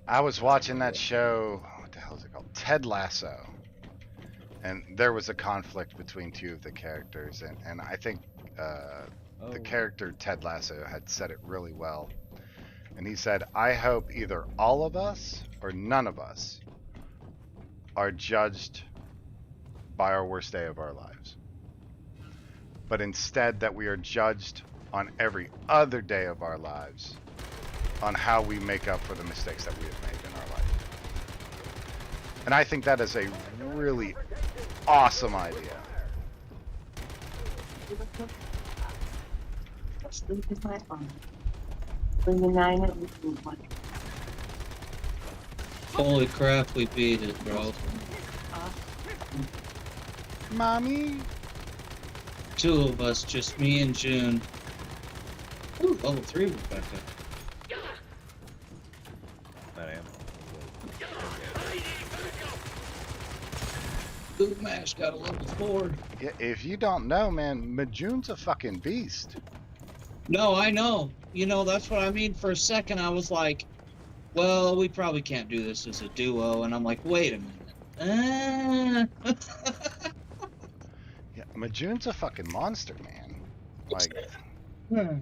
I was watching that show. What the hell is it called? Ted Lasso. And there was a conflict between two of the characters, and I think Oh. the character Ted Lasso had said it really well. And he said, I hope either all of us or none of us are judged by our worst day of our lives, but instead that we are judged on every other day of our lives on how we make up for the mistakes that we have made in our life. And I think that is a really awesome idea. Sleep is my arm. Bring the 9 at least one. Holy crap, we beat it, bro. Mommy? 2 of us, just me and June. Ooh, level 3 Rebecca. I am. Boot Mash got a level 4. Yeah, if you don't know, man, Majoon's a fucking beast. No, I know. You know, that's what I mean. For a second, I was like, well, we probably can't do this as a duo. And I'm like, wait a minute. Yeah, Majoon's a fucking monster, man. Like, Hmm.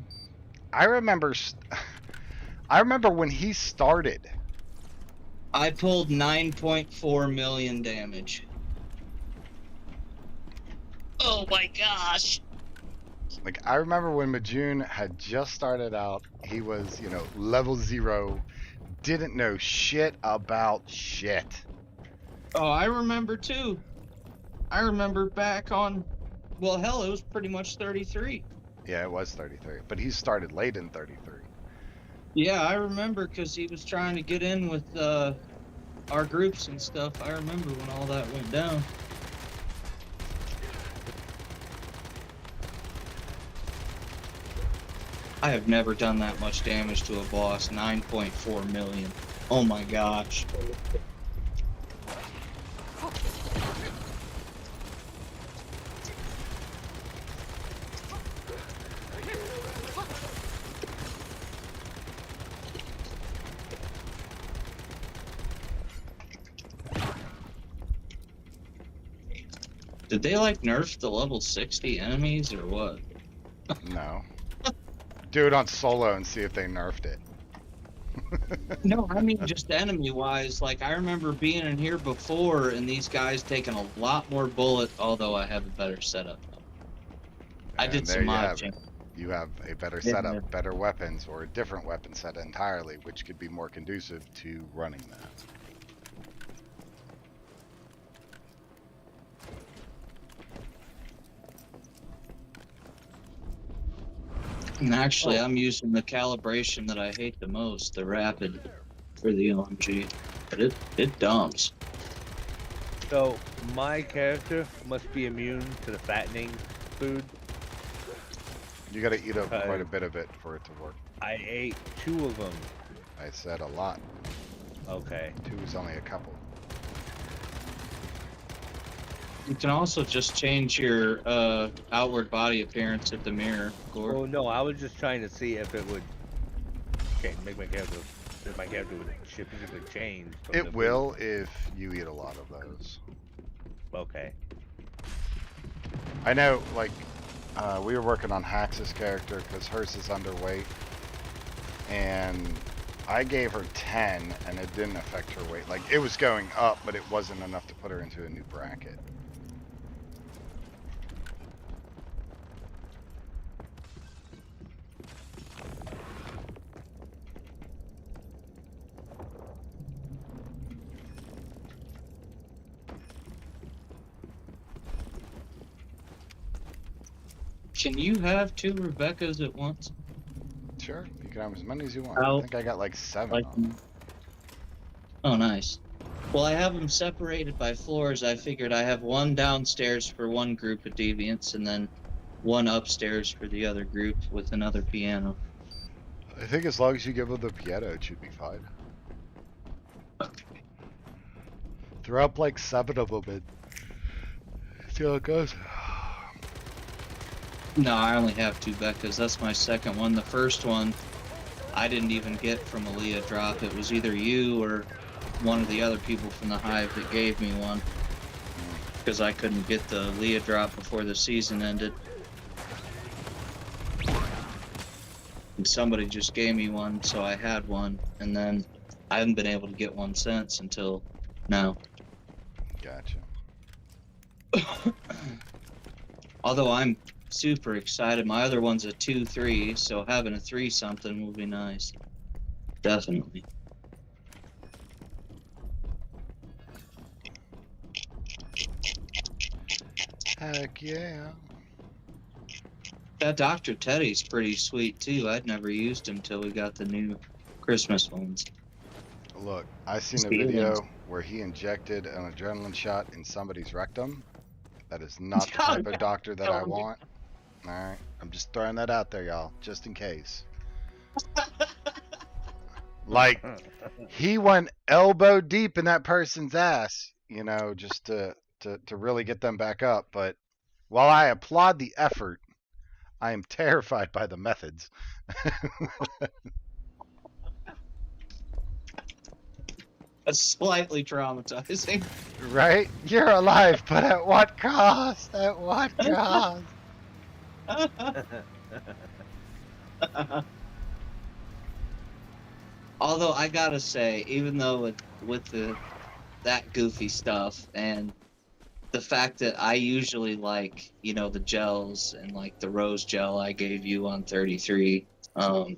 I remember when he started. I pulled 9.4 million damage. Oh my gosh. Like, I remember when Majoon had just started out, he was, you know, level 0, didn't know shit about shit. Oh, I remember too. I remember back on, well, hell, it was pretty much 33. Yeah, it was 33, but he started late in 33. Yeah, I remember because he was trying to get in with our groups and stuff. I remember when all that went down. I have never done that much damage to a boss. 9.4 million. Oh my gosh. Did they like nerf the level 60 enemies or what? No. Do it on solo and see if they nerfed it. No, I mean just enemy wise. Like I remember being in here before and these guys taking a lot more bullet, although I have a better setup. I And did there some you mod have it. changes. You have a better Yeah. setup, better weapons, or a different weapon set entirely, which could be more conducive to running that. And actually, I'm using the calibration that I hate the most, the rapid, for the LMG. But it dumps. So my character must be immune to the fattening food. You gotta eat up Okay. quite a bit of it for it to work. I ate 2 of them. I said a lot. Okay. 2 is only a couple. You can also just change your outward body appearance at the mirror, Gore. Oh no, I was just trying to see if it would make my character, if my character would physically change. from the It food. will if you eat a lot of those. Okay. I know, like, we were working on Hax's character because hers is underweight. And I gave her 10 and it didn't affect her weight. Like, it was going up, but it wasn't enough to put her into a new bracket. Can you have 2 Rebeccas at once? Sure, you can have as many as you want. How- I think I got like 7 Like, on. oh, nice. Well, I have them separated by floors. I figured I have one downstairs for one group of deviants, and then one upstairs for the other group with another piano. I think as long as you give them the piano, it should be fine. Throw up like 7 of them and see how it goes. No, I only have 2 Beccas. That's my second one. The first one, I didn't even get from a Leah drop. It was either you or one of the other people from the Hive that gave me one. Because I couldn't get the Leah drop before the season ended. And somebody just gave me one, so I had one. And then I haven't been able to get one since until now. Gotcha. Although I'm super excited. My other one's a 2-3, so having a 3-something will be nice. Definitely. Heck yeah. That Dr. Teddy's pretty sweet too. I'd never used him till we got the new Christmas ones. Look, I seen a Steelings. video where he injected an adrenaline shot in somebody's rectum. That is not the type of doctor that I want. Alright, I'm just throwing that out there, y'all, just in case. Like, he went elbow deep in that person's ass, you know, just to really get them back up. But while I applaud the effort, I am terrified by the methods. That's slightly traumatizing. Right? You're alive, but at what cost? At what cost? Although I gotta say, even though with that goofy stuff and the fact that I usually like, you know, the gels and like the rose gel I gave you on 33, the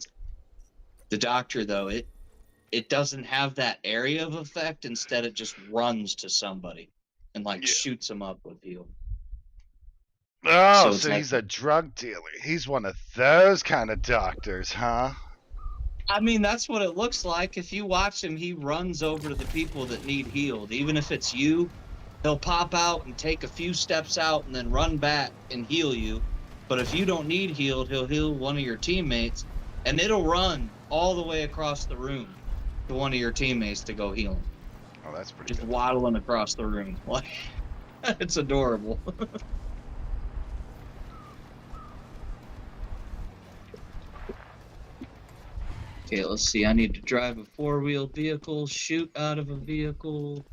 doctor though, it doesn't have that area of effect. Instead, it just runs to somebody and like shoots them up with you. Oh, it's so like- he's a drug dealer. He's one of those kind of doctors, huh? I mean, that's what it looks like. If you watch him, he runs over to the people that need healed. Even if it's you, he'll pop out and take a few steps out and then run back and heal you. But if you don't need healed, he'll heal one of your teammates, and it'll run all the way across the room to one of your teammates to go heal him. Oh, that's pretty Just good. waddling across the room. Like, it's adorable. Okay, let's see. I need to drive a 4-wheeled vehicle, shoot out of a vehicle.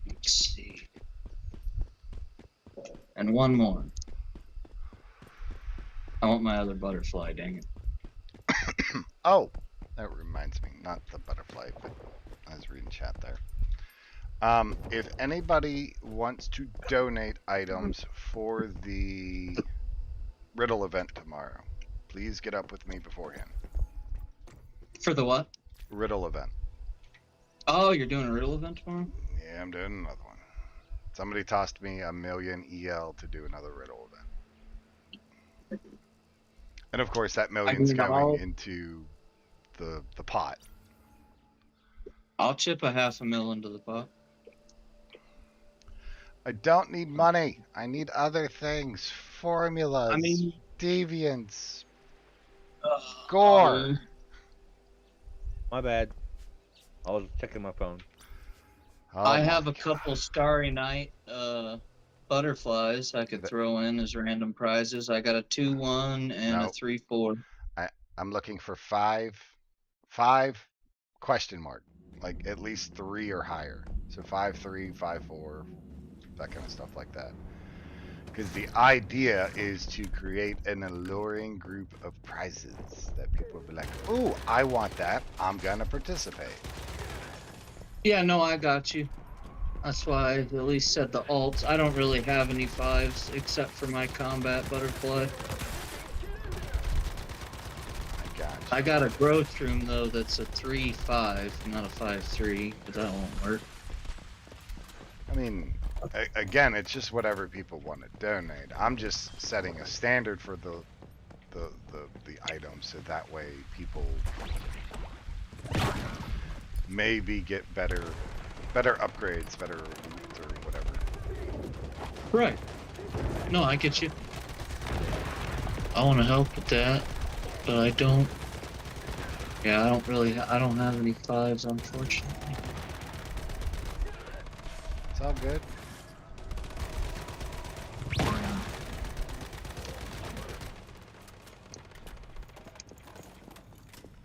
Let's see. And one more. I want my other butterfly, dang it. Oh, that reminds me. Not the butterfly, but I was reading chat there. If anybody wants to donate items for the Riddle event tomorrow, please get up with me beforehand. For the what? Riddle event. Oh, you're doing a riddle event tomorrow? Yeah, I'm doing another one. Somebody tossed me $1 million EL to do another riddle event. And of course, that million's going into the pot. I'll chip a $500,000 into the pot. I don't need money. I need other things. Formulas. I mean, deviants. Gore. My bad. I was checking my phone. Oh I my have a God. couple Starry Night butterflies I could throw in as random prizes. I got a 2-1 and a Nope. 3-4. I'm looking for five question mark. Like at least 3 or higher. So 5-3, 5-4, that kind of stuff like that. Because the idea is to create an alluring group of prizes that people will be like, ooh, I want that. I'm gonna participate. Yeah, no, I got you. That's why I at least said the alts. I don't really have any 5s except for my combat butterfly. I got you. I got a growth room though that's a 3-5, not a 5-3, but that won't work. I mean, again, it's just whatever people want to donate. I'm just setting a standard for the items, so that way people maybe get better upgrades, better loot or whatever. Right. No, I get you. I want to help with that, but I don't. Yeah, I don't have any 5s, unfortunately. It's all good.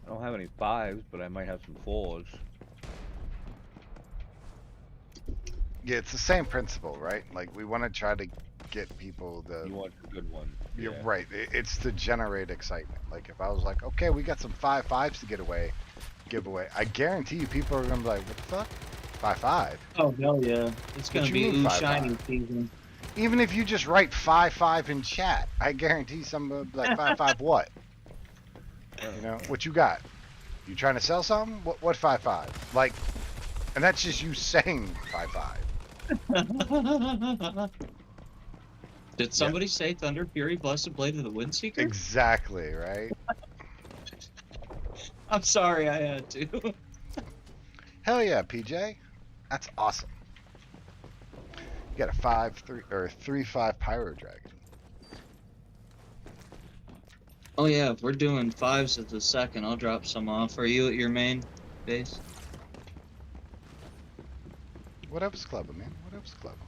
I don't have any 5s, but I might have some 4s. Yeah, it's the same principle, right? Like we want to try to get people the. You want a good one. You're Yeah. right. It's to generate excitement. Like if I was like, okay, we got some 5.5s to give away. I guarantee you, people are gonna be like, what the fuck? 5.5. Oh hell yeah! It's gonna you be mean ooh 5.5? shiny season. Even if you just write 5.5 in chat, I guarantee someone will be like 5.5 what? You know what you got? You trying to sell something? What 5.5? Like, and that's just you saying 5.5. Did somebody say Thunder Fury, Blessed Blade of the Windseeker? Exactly, right? I'm sorry, I had to. Hell yeah, PJ. That's awesome. You got a 5.3 or 3.5 Pyro Dragon. Oh yeah, if we're doing 5s at the second, I'll drop some off. Are you at your main base? What else, Clubber, man? What else, Clubber?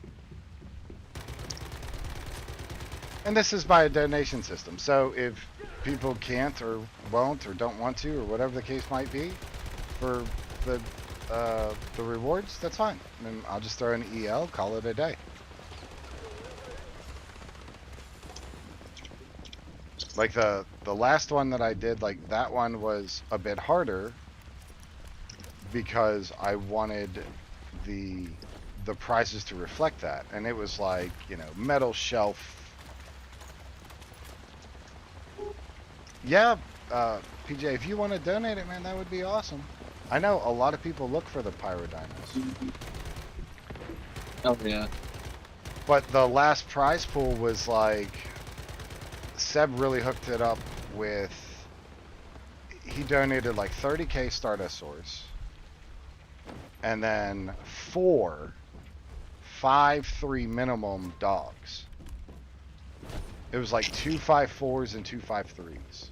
And this is by a donation system, so if people can't or won't or don't want to or whatever the case might be for the rewards, that's fine. And I'll just throw an EL, call it a day. Like the last one that I did, like that one was a bit harder because I wanted the prizes to reflect that, and it was like, you know, metal shelf. Yeah, PJ, if you want to donate it, man, that would be awesome. I know a lot of people look for the Pyro Dinos. Oh yeah. But the last prize pool was like, Seb really hooked it up with, he donated like 30k Stardust Source, and then 4 5.3 minimum dogs. It was like 2 5.4s and 2 5.3s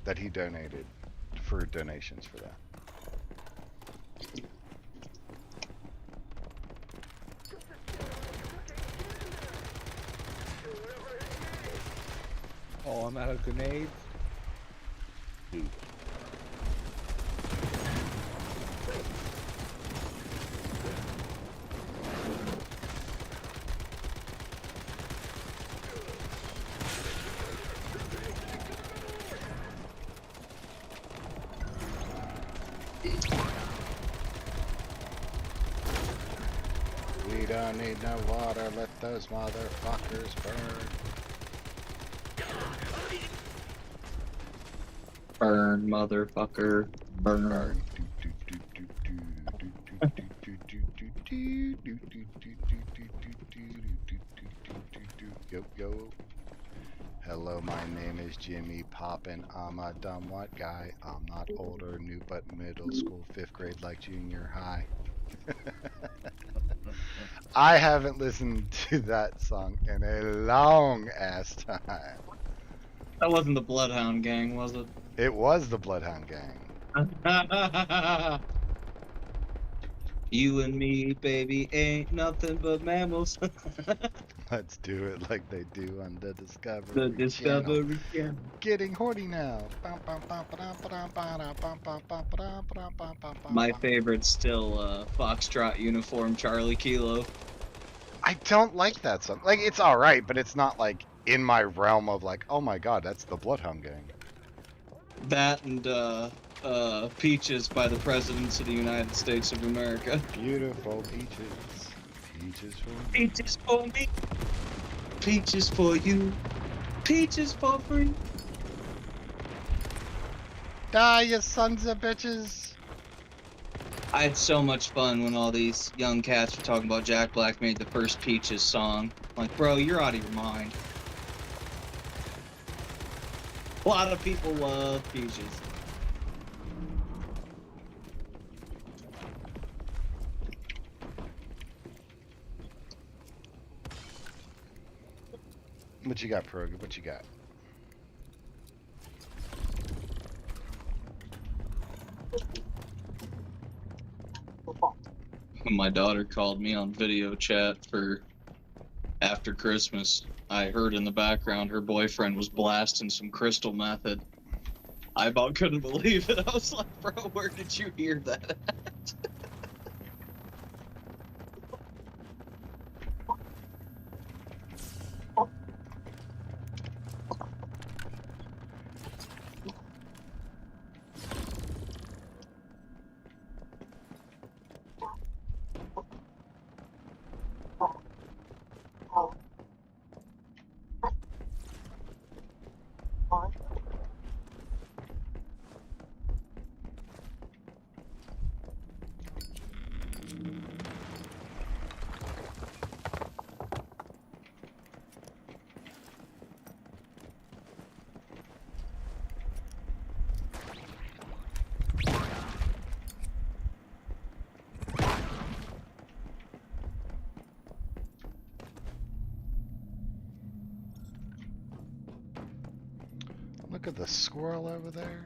that he donated for donations for that. Oh, I'm out of grenades. Dude. We don't need no water, let those motherfuckers burn. Burn, motherfucker. Burn. Yo, yo. Hello, my name is Jimmy Poppin'. I'm a dumb white guy. I'm not old or new, but middle school, 5th grade, like junior high. I haven't listened to that song in a long ass time. That wasn't the Bloodhound Gang, was it? It was the Bloodhound Gang. You and me, baby, ain't nothing but mammals. Let's do it like they do on the Discovery The Channel. Discovery Channel. Getting horny now. My favorite's still Foxtrot Uniform Charlie Kilo. I don't like that song. Like, it's alright, but it's not like in my realm of like, oh my god, that's the Bloodhound Gang. That and Peaches by the Presidents of the United States of America. Beautiful peaches. Peaches for me. Peaches for me. Peaches for you. Peaches for free. Die, you sons of bitches. I had so much fun when all these young cats were talking about Jack Black made the first Peaches song. Like, bro, you're out of your mind. A lot of people love Peaches. What you got, Pierogi? What you got? My daughter called me on video chat for after Christmas. I heard in the background her boyfriend was blasting some crystal method. I about couldn't believe it. I was like, bro, where did you hear that at? Look at the squirrel over there.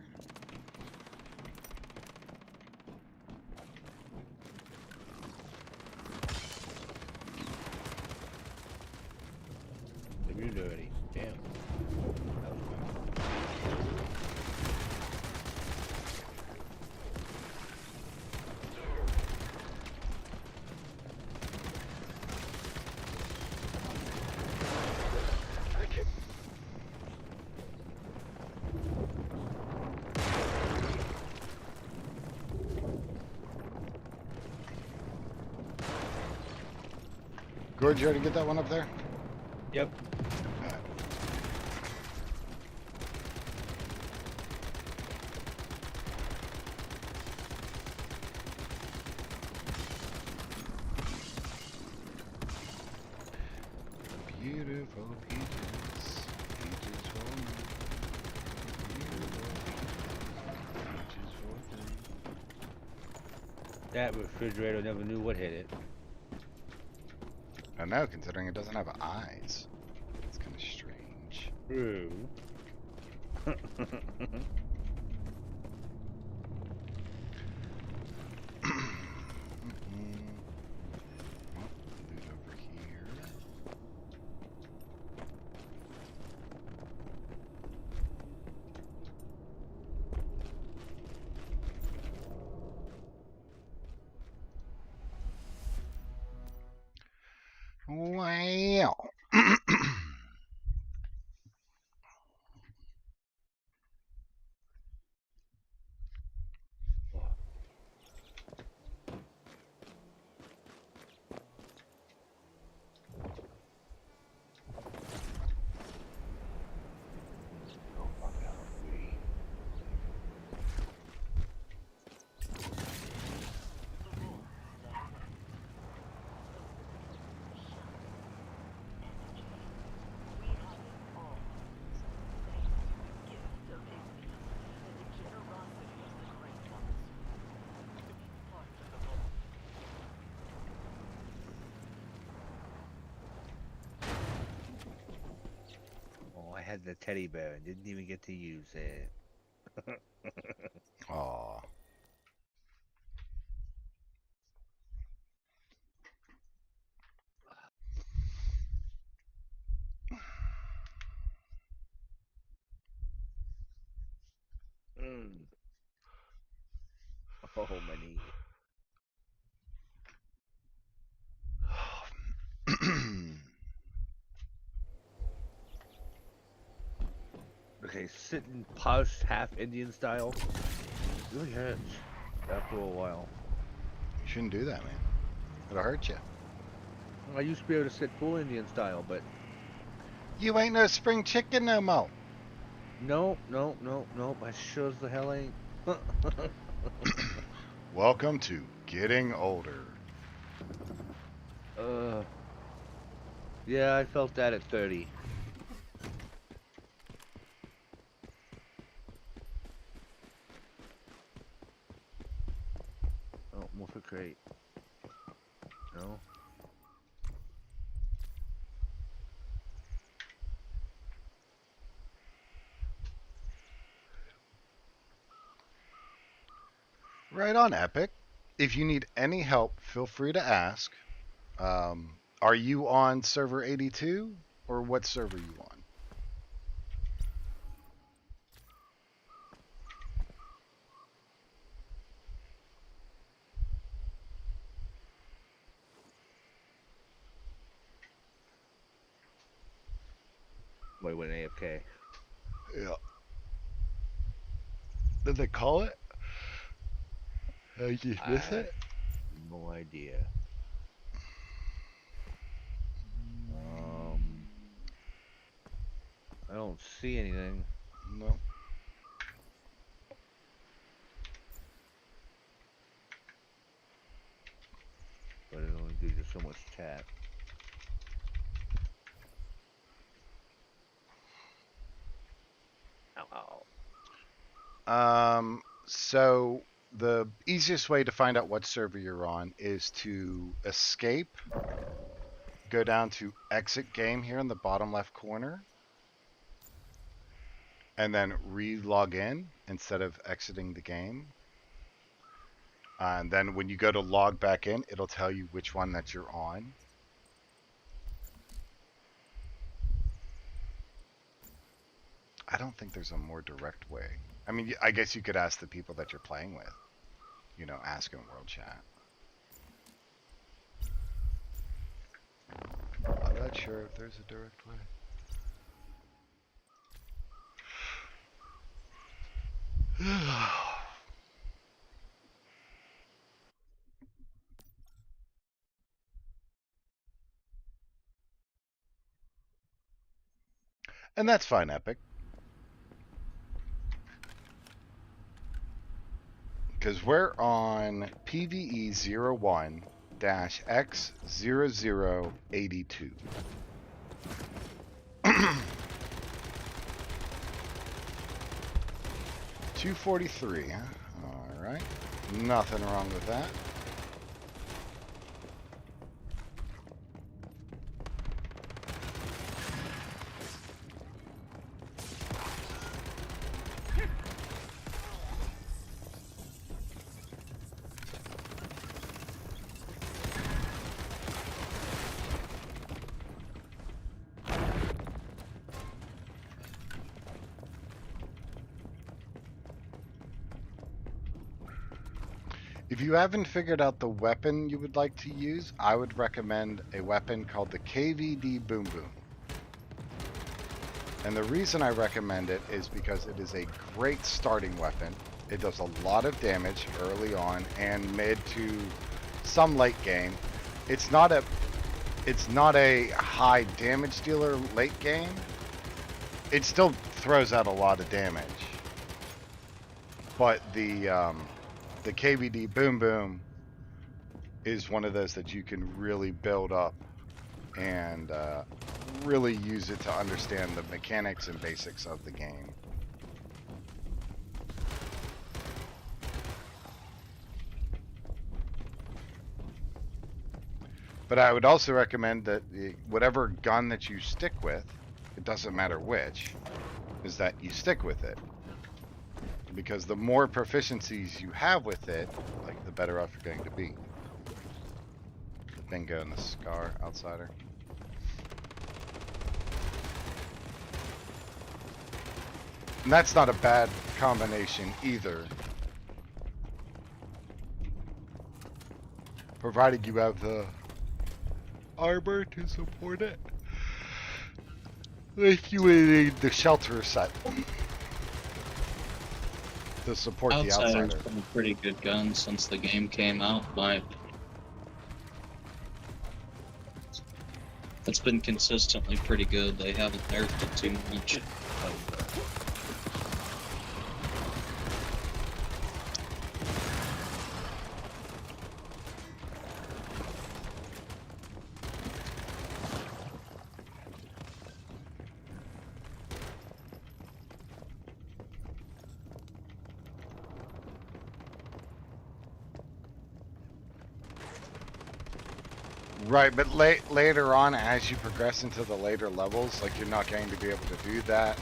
They moved already. Damn. That was quick. Gord, you already get that one up there? Yep. Alright. Beautiful peaches, peaches for me. Beautiful peaches for me. That refrigerator never knew what hit it. I know, considering it doesn't have eyes. It's kind of strange. True. Loot over here. Wow. Oh, fuck out. Oh, I had the teddy bear and didn't even get to use it. Aw. Mm. Oh, my knee. Okay, sitting posh half Indian style really hurts after a while. You shouldn't do that, man. It'll hurt you. I used to be able to sit full Indian style, but You ain't no spring chicken no more. nope, nope, nope, nope. I sure as the hell ain't. Welcome to getting older. Yeah, I felt that at 30. Oh, Morpher crate. No. Right on, Epic. If you need any help, feel free to ask. Are you on server 82 or what server are you on? Wait, went AFK. Yeah. Did they call it? Did you miss I it? no idea. I don't see anything. No. But it only gives you so much chat. Ow, ow. So the easiest way to find out what server you're on is to escape, go down to exit game here in the bottom left corner, and then re-log in instead of exiting the game. And then when you go to log back in, it'll tell you which one that you're on. I don't think there's a more direct way. I mean, I guess you could ask the people that you're playing with. You know, ask in world chat. I'm not sure if there's a direct way. And that's fine, Epic. Because we're on PVE 01-X0082. 243, huh? Alright. Nothing wrong with that. If you haven't figured out the weapon you would like to use, I would recommend a weapon called the KVD Boom Boom. And the reason I recommend it is because it is a great starting weapon. It does a lot of damage early on and mid to some late game. It's not a high damage dealer late game. It still throws out a lot of damage. But the KVD Boom Boom is one of those that you can really build up and really use it to understand the mechanics and basics of the game. But I would also recommend that whatever gun that you stick with, it doesn't matter which, is that you stick with it. Because the more proficiencies you have with it, like the better off you're going to be. The Bingo and the Scar Outsider. And that's not a bad combination either. Provided you have the armor to support it. Like you would need the shelter set to support the Outsider's outsider. been a pretty good gun since the game came out. It's been consistently pretty good. They haven't nerfed it too much. Right, but later on, as you progress into the later levels, like you're not going to be able to do that.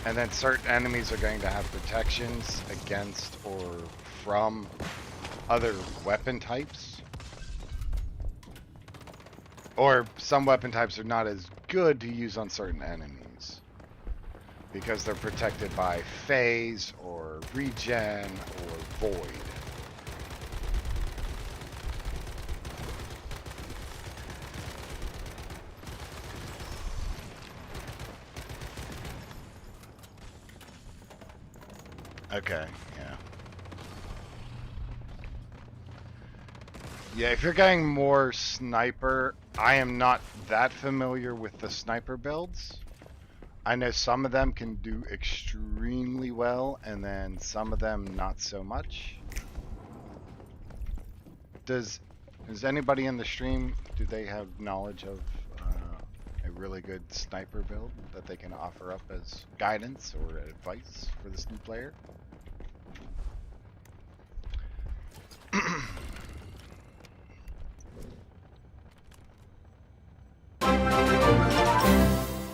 And then certain enemies are going to have protections against or from other weapon types. Or some weapon types are not as good to use on certain enemies. Because they're protected by phase, or regen, or void. Okay, yeah. Yeah, if you're getting more sniper, I am not that familiar with the sniper builds. I know some of them can do extremely well, and then some of them not so much. Does anybody in the stream, do they have knowledge of a really good sniper build that they can offer up as guidance or advice for this new player?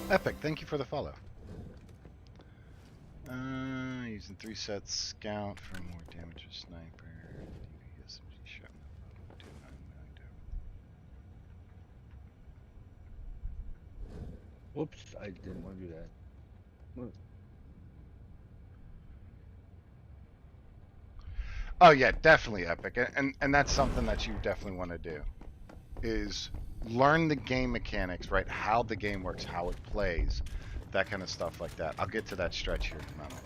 Epic, thank you for the follow. Using 3 sets scout for more damage with sniper. DPS shot. Whoops, I didn't want to do that. What? Oh yeah, definitely Epic, and that's something that you definitely want to do, is learn the game mechanics, right? How the game works, how it plays, that kind of stuff like that. I'll get to that stretch here in a moment.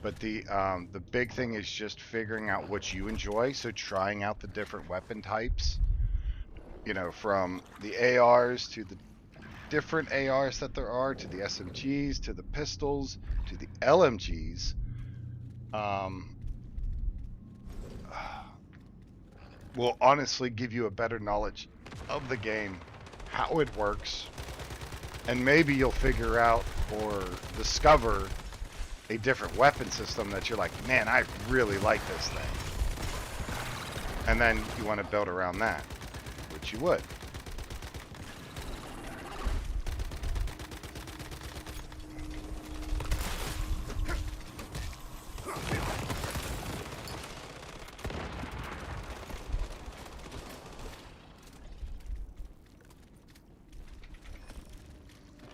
But the big thing is just figuring out what you enjoy. So trying out the different weapon types, you know, from the ARs to the different ARs that there are, to the SMGs, to the pistols, to the LMGs. Will honestly give you a better knowledge of the game, how it works, and maybe you'll figure out or discover a different weapon system that you're like, man, I really like this thing. And then you want to build around that, which you would.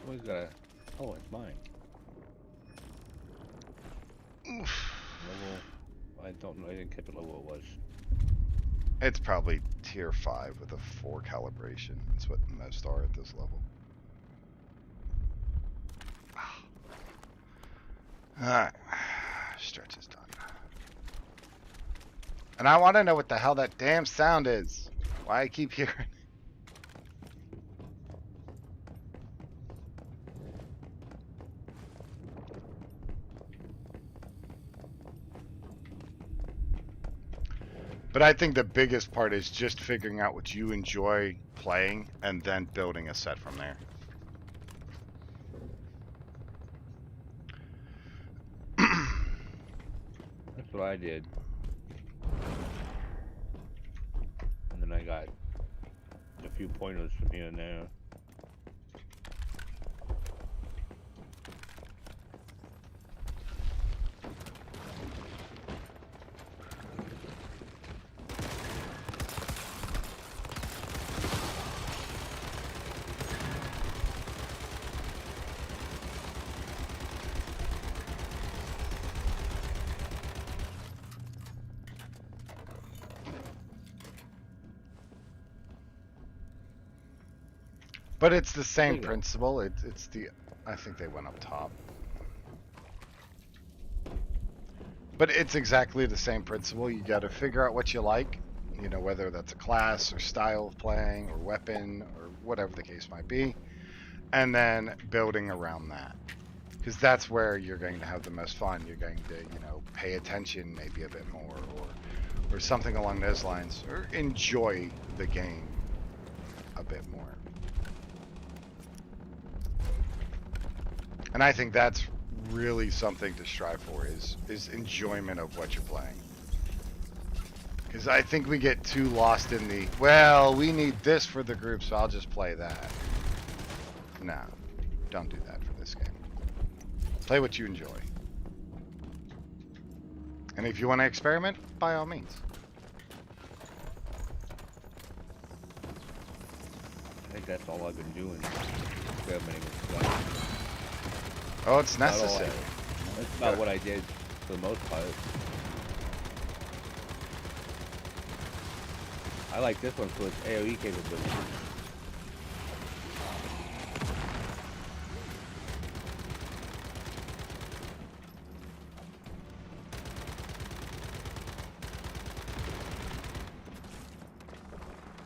What's that? Oh, it's mine. Level. I don't know. I didn't keep it level it was. It's probably tier 5 with a 4 calibration. That's what most are at this level. Alright. Stretch is done. And I want to know what the hell that damn sound is. Why I keep hearing it. But I think the biggest part is just figuring out what you enjoy playing and then building a set from there. That's what I did. And then I got a few pointers from here and there. But it's the same There you go. principle. It's the, I think they went up top. But it's exactly the same principle. You got to figure out what you like, you know, whether that's a class or style of playing or weapon or whatever the case might be, and then building around that. Because that's where you're going to have the most fun. You're going to, you know, pay attention maybe a bit more, or something along those lines, or enjoy the game a bit more. And I think that's really something to strive for, is enjoyment of what you're playing. Because I think we get too lost in the, well, we need this for the group, so I'll just play that. No, don't do that for this game. Play what you enjoy. And if you want to experiment, by all means. that's all I've been doing. Experimenting with guns. Oh, it's Not all I- necessary. That's about what I did for the most part. I like this one for its AoE capability.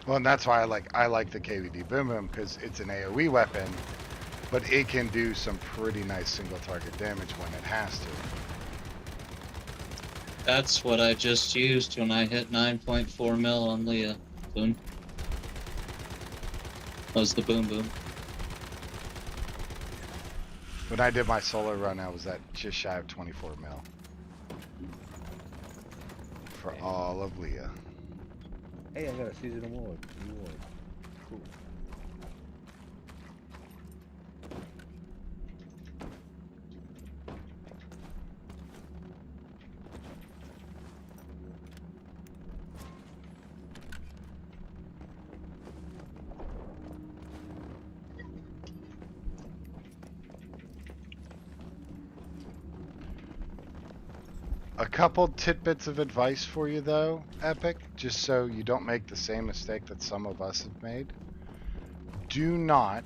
Well, and that's why I like the KVD Boom Boom, because it's an AoE weapon, but it can do some pretty nice single target damage when it has to. That's what I just used when I hit 9.4 mil on Leah. Boom. That was the boom boom. When I did my solo run, I was at just shy of 24 mil. For all of Leah. Hey, I got a season award. Reward. Cool. A couple tidbits of advice for you though, Epic, just so you don't make the same mistake that some of us have made. Do not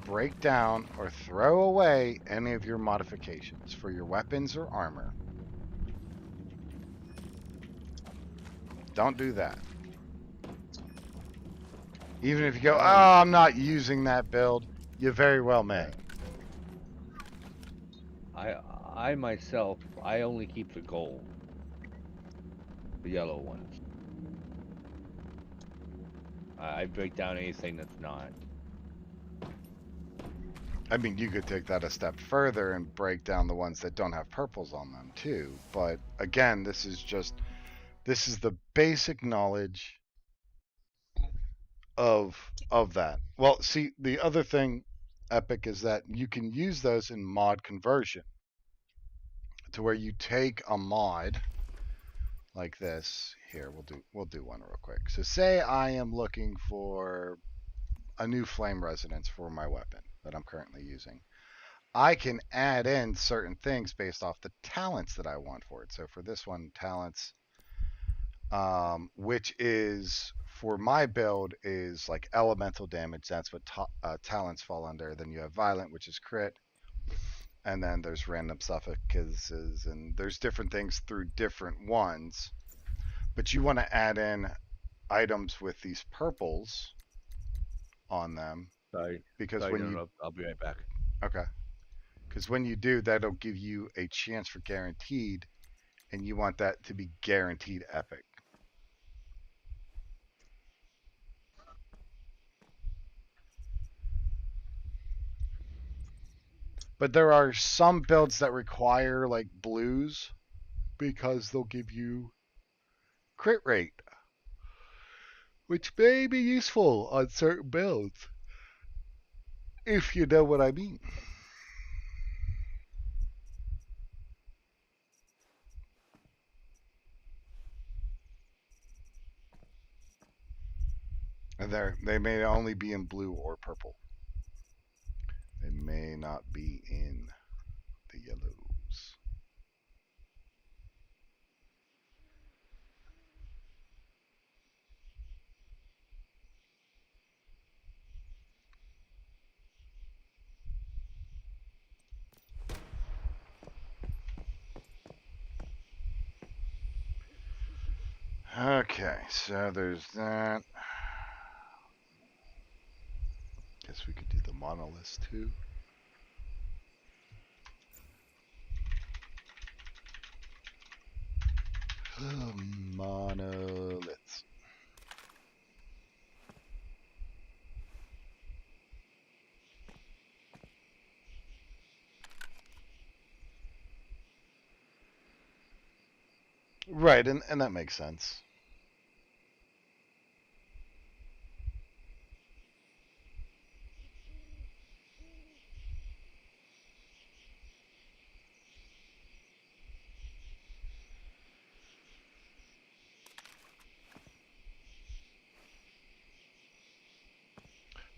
break down or throw away any of your modifications for your weapons or armor. Don't do that. Even if you go, oh, I'm not using that build, you very well may. I myself, I only keep the gold. The yellow ones. I break down anything that's not. I mean, you could take that a step further and break down the ones that don't have purples on them too. But again, this is the basic knowledge of that. Well, see, the other thing, Epic, is that you can use those in mod conversion to where you take a mod like this. Here, we'll do one real quick. So say I am looking for a new flame resonance for my weapon that I'm currently using. I can add in certain things based off the talents that I want for it. So for this one, talents, which is for my build is like elemental damage. That's what talents fall under. Then you have violent, which is crit. And then there's random suffocases, and there's different things through different ones. But you want to add in items with these purples on them. Sorry. Because Sorry, when no, you... no, I'll be right back. Okay. Because when you do, that'll give you a chance for guaranteed, and you want that to be guaranteed epic. But there are some builds that require like blues because they'll give you crit rate, which may be useful on certain builds, if you know what I mean. And they may only be in blue or purple. They may not be in the yellows. Okay, so there's that. Guess we could do the monoliths too. Monoliths. Right, and that makes sense.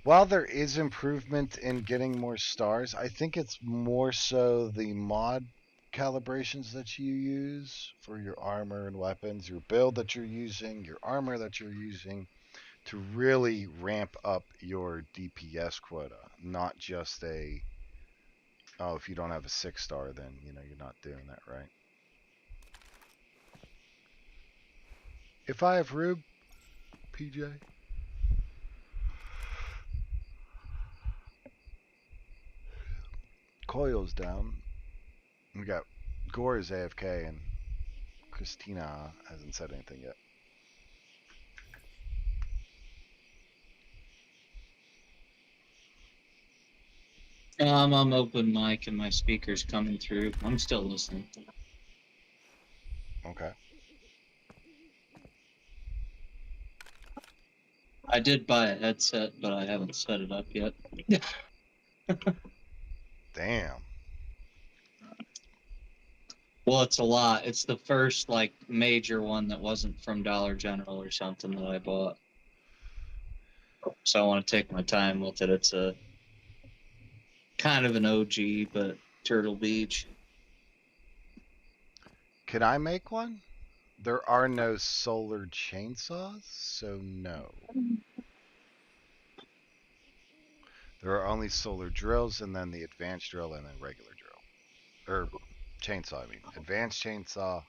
While there is improvement in getting more stars, I think it's more so the mod calibrations that you use for your armor and weapons, your build that you're using, your armor that you're using to really ramp up your DPS quota, not just a, oh, if you don't have a 6-star, then, you know, you're not doing that right. If I have Rube, PJ. Coil's down. We got Gore is AFK and Christina hasn't said anything yet. I'm open mic and my speaker's coming through. I'm still listening. Okay. I did buy a headset, but I haven't set it up yet. Damn. Well, it's a lot. It's the first like major one that wasn't from Dollar General or something that I bought. So I want to take my time with it. It's a kind of an OG, but Turtle Beach. Can I make one? There are no solar chainsaws, so no. There are only solar drills and then the advanced drill and then regular drill. Or chainsaw, I mean. Advanced chainsaw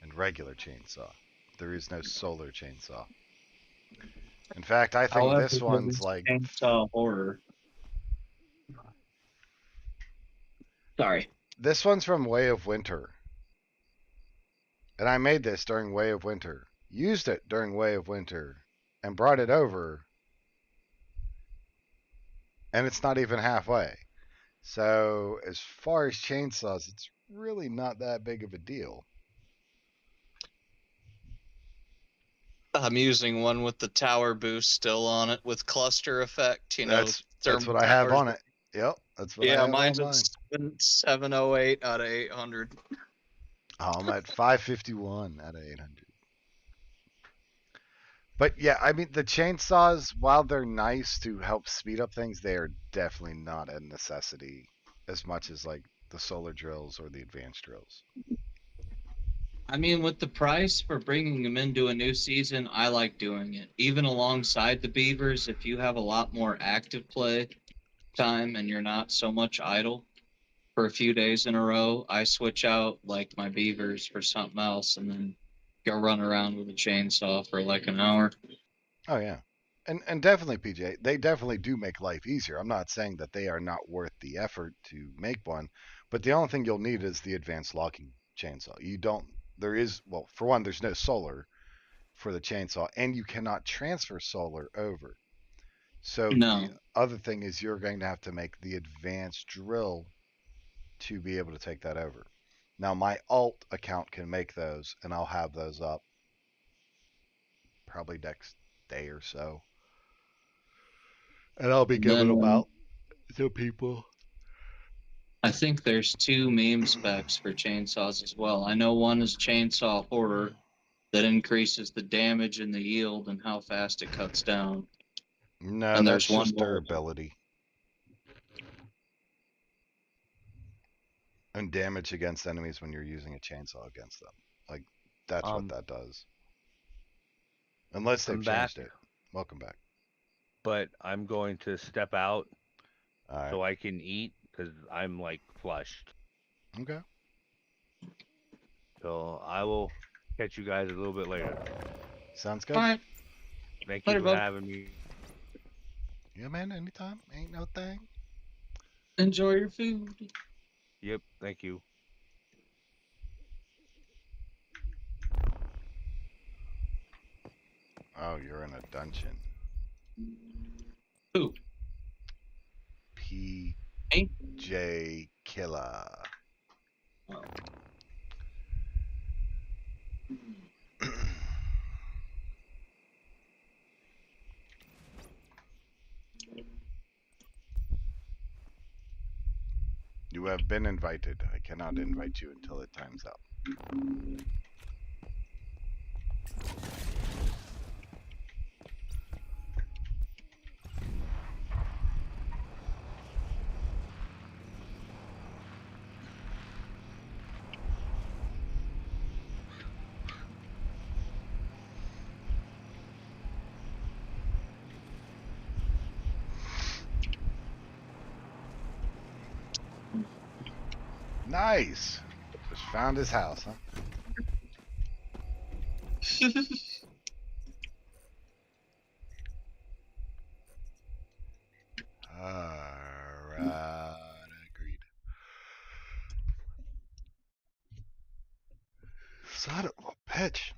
and regular chainsaw. There is no solar chainsaw. In fact, I think However, this one's like, Chainsaw Horror. Sorry. this one's from Way of Winter. And I made this during Way of Winter. Used it during Way of Winter. And brought it over. And it's not even halfway. So as far as chainsaws, it's really not that big of a deal. I'm using one with the tower boost still on it with cluster effect. You know, That's what I have on it. Yep, that's what I Yeah, have mine's on at mine. 708 out of 800. Oh, I'm at 551 out of 800. But yeah, I mean, the chainsaws, while they're nice to help speed up things, they are definitely not a necessity as much as like the solar drills or the advanced drills. I mean, with the price for bringing them into a new season, I like doing it. Even alongside the beavers, if you have a lot more active play time and you're not so much idle for a few days in a row, I switch out like my beavers for something else and then go run around with a chainsaw for like an hour. Oh yeah. And definitely, PJ, they definitely do make life easier. I'm not saying that they are not worth the effort to make one, but the only thing you'll need is the advanced logging chainsaw. You don't, there is, well, for one, there's no solar for the chainsaw, and you cannot transfer solar over. So No. the other thing is you're going to have to make the advanced drill to be able to take that over. Now my alt account can make those, and I'll have those up probably next day or so. And I'll be giving them out to people. I think there's 2 meme specs for chainsaws as well. I know one is Chainsaw Horror that increases the damage and the yield and how fast it cuts down. No, And that's there's one just more. durability. And damage against enemies when you're using a chainsaw against them. Like, that's what that does. Unless they've I'm changed back. it. Welcome back. But I'm going to step out All right. so I can eat because I'm like flushed. Okay. So I will catch you guys a little bit later. Sounds good. All right. Thank you Later, for bud. having me. Yeah, man, anytime. Ain't no thing. Enjoy your food. Yep, thank you. Oh, you're in a dungeon. Who? PJ Killer. Oh. You have been invited. I cannot invite you until the time's up. Nice. Just found his house, huh? Alright, agreed. Son of a bitch.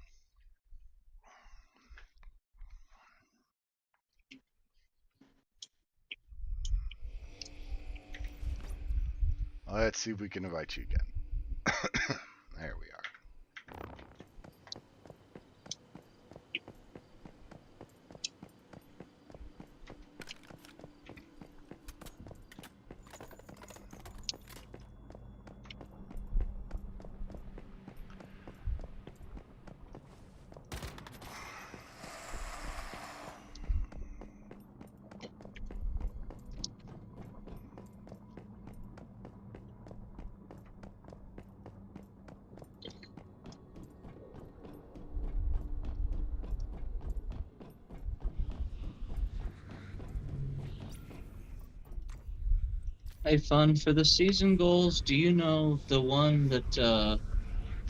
Let's see if we can invite you again. There we are. Hey, fun for the season goals. Do you know the one that The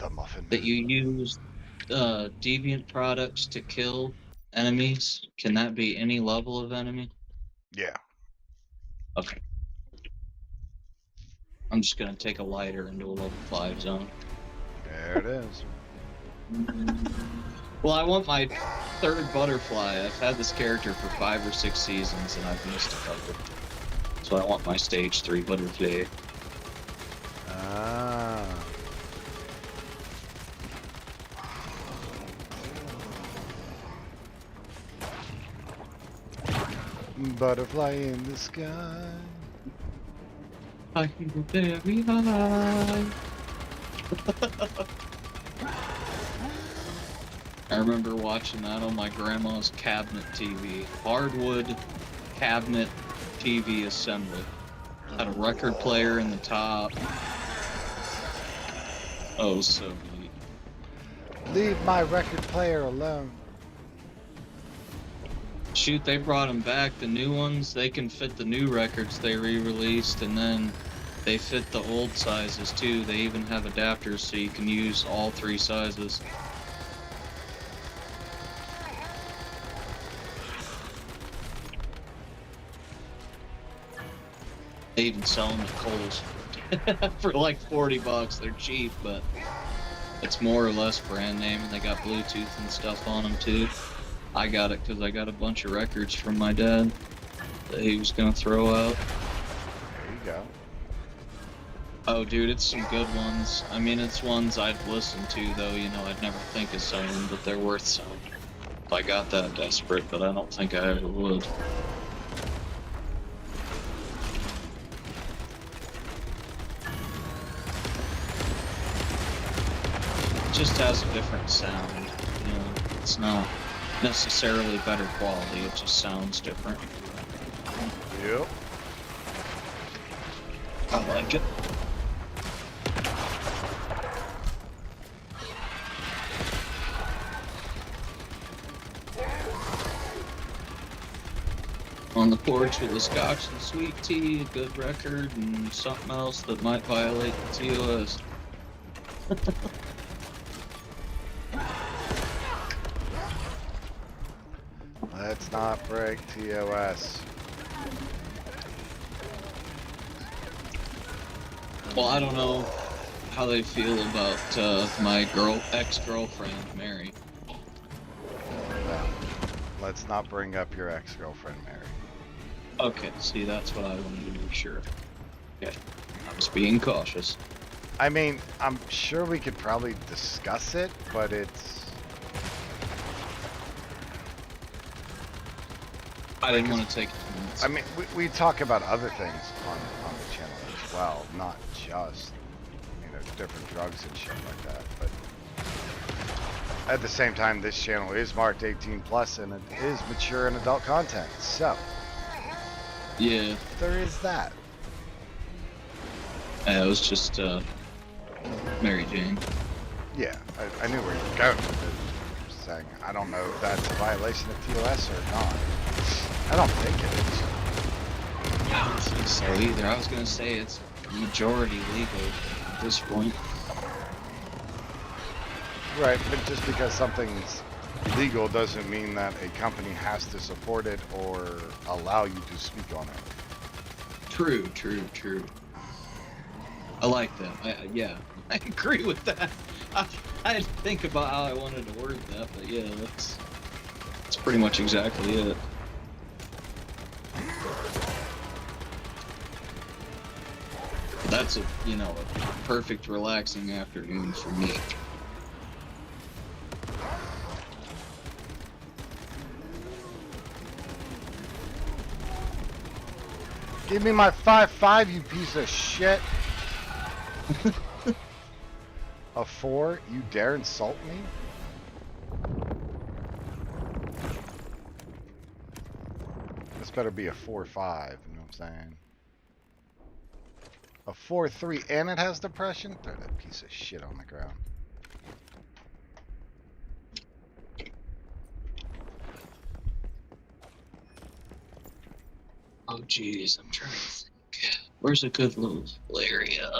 Muffin that Man. you use deviant products to kill enemies? Can that be any level of enemy? Yeah. Okay. I'm just gonna take a lighter into a level 5 zone. There it is. Well, I want my third butterfly. I've had this character for 5 or 6 seasons and I've missed a couple. So I want my stage 3 butterfly. Ah. Butterfly in the sky. I can go very high. I remember watching that on my grandma's cabinet TV. Hardwood cabinet TV assembly. Had a record player in the top. Oh, so neat. Leave my record player alone. Shoot, they brought them back. The new ones, they can fit the new records they re-released, and then they fit the old sizes too. They even have adapters so you can use all 3 sizes. They even sell them at Kohl's for like $40. They're cheap, but it's more or less brand name, and they got Bluetooth and stuff on them too. I got it because I got a bunch of records from my dad that he was gonna throw out. There you go. Oh, dude, it's some good ones. I mean, it's ones I'd listen to, though. You know, I'd never think of selling, but they're worth selling. If I got that desperate, but I don't think I ever would. It just has a different sound. You know, it's not necessarily better quality. It just sounds different. Yep. I like it. On the porch with a scotch and sweet tea, a good record, and something else that might violate the TOS. Let's not break TOS. Well, I don't know how they feel about my ex-girlfriend, Mary. Well, let's not bring up your ex-girlfriend, Mary. Okay, see, that's what I wanted to be sure. Okay, I was being cautious. I mean, I'm sure we could probably discuss it, but it's... I didn't want to take it. I mean, we talk about other things on the channel as well, not just, you know, different drugs and shit like that, but at the same time, this channel is marked 18 plus and it is mature and adult content, so Yeah, there is that. it was just Mary Jane. Yeah, I knew where you were going with it. Just saying, I don't know if that's a violation of TOS or not. I don't think it is. I don't think so either. I was gonna say it's majority legal. this point. Right, but just because something's legal doesn't mean that a company has to support it or allow you to speak on it. True. I like that. Yeah, I agree with that. I had to think about how I wanted to word that, but yeah, that's pretty much exactly it. That's a perfect relaxing afternoon for me. Give me my 5-5, you piece of shit. A 4? You dare insult me? This better be a 4-5, you know what I'm saying? A 4-3 and it has depression? Throw that piece of shit on the ground. Oh geez, I'm trying to think. Where's a good little area?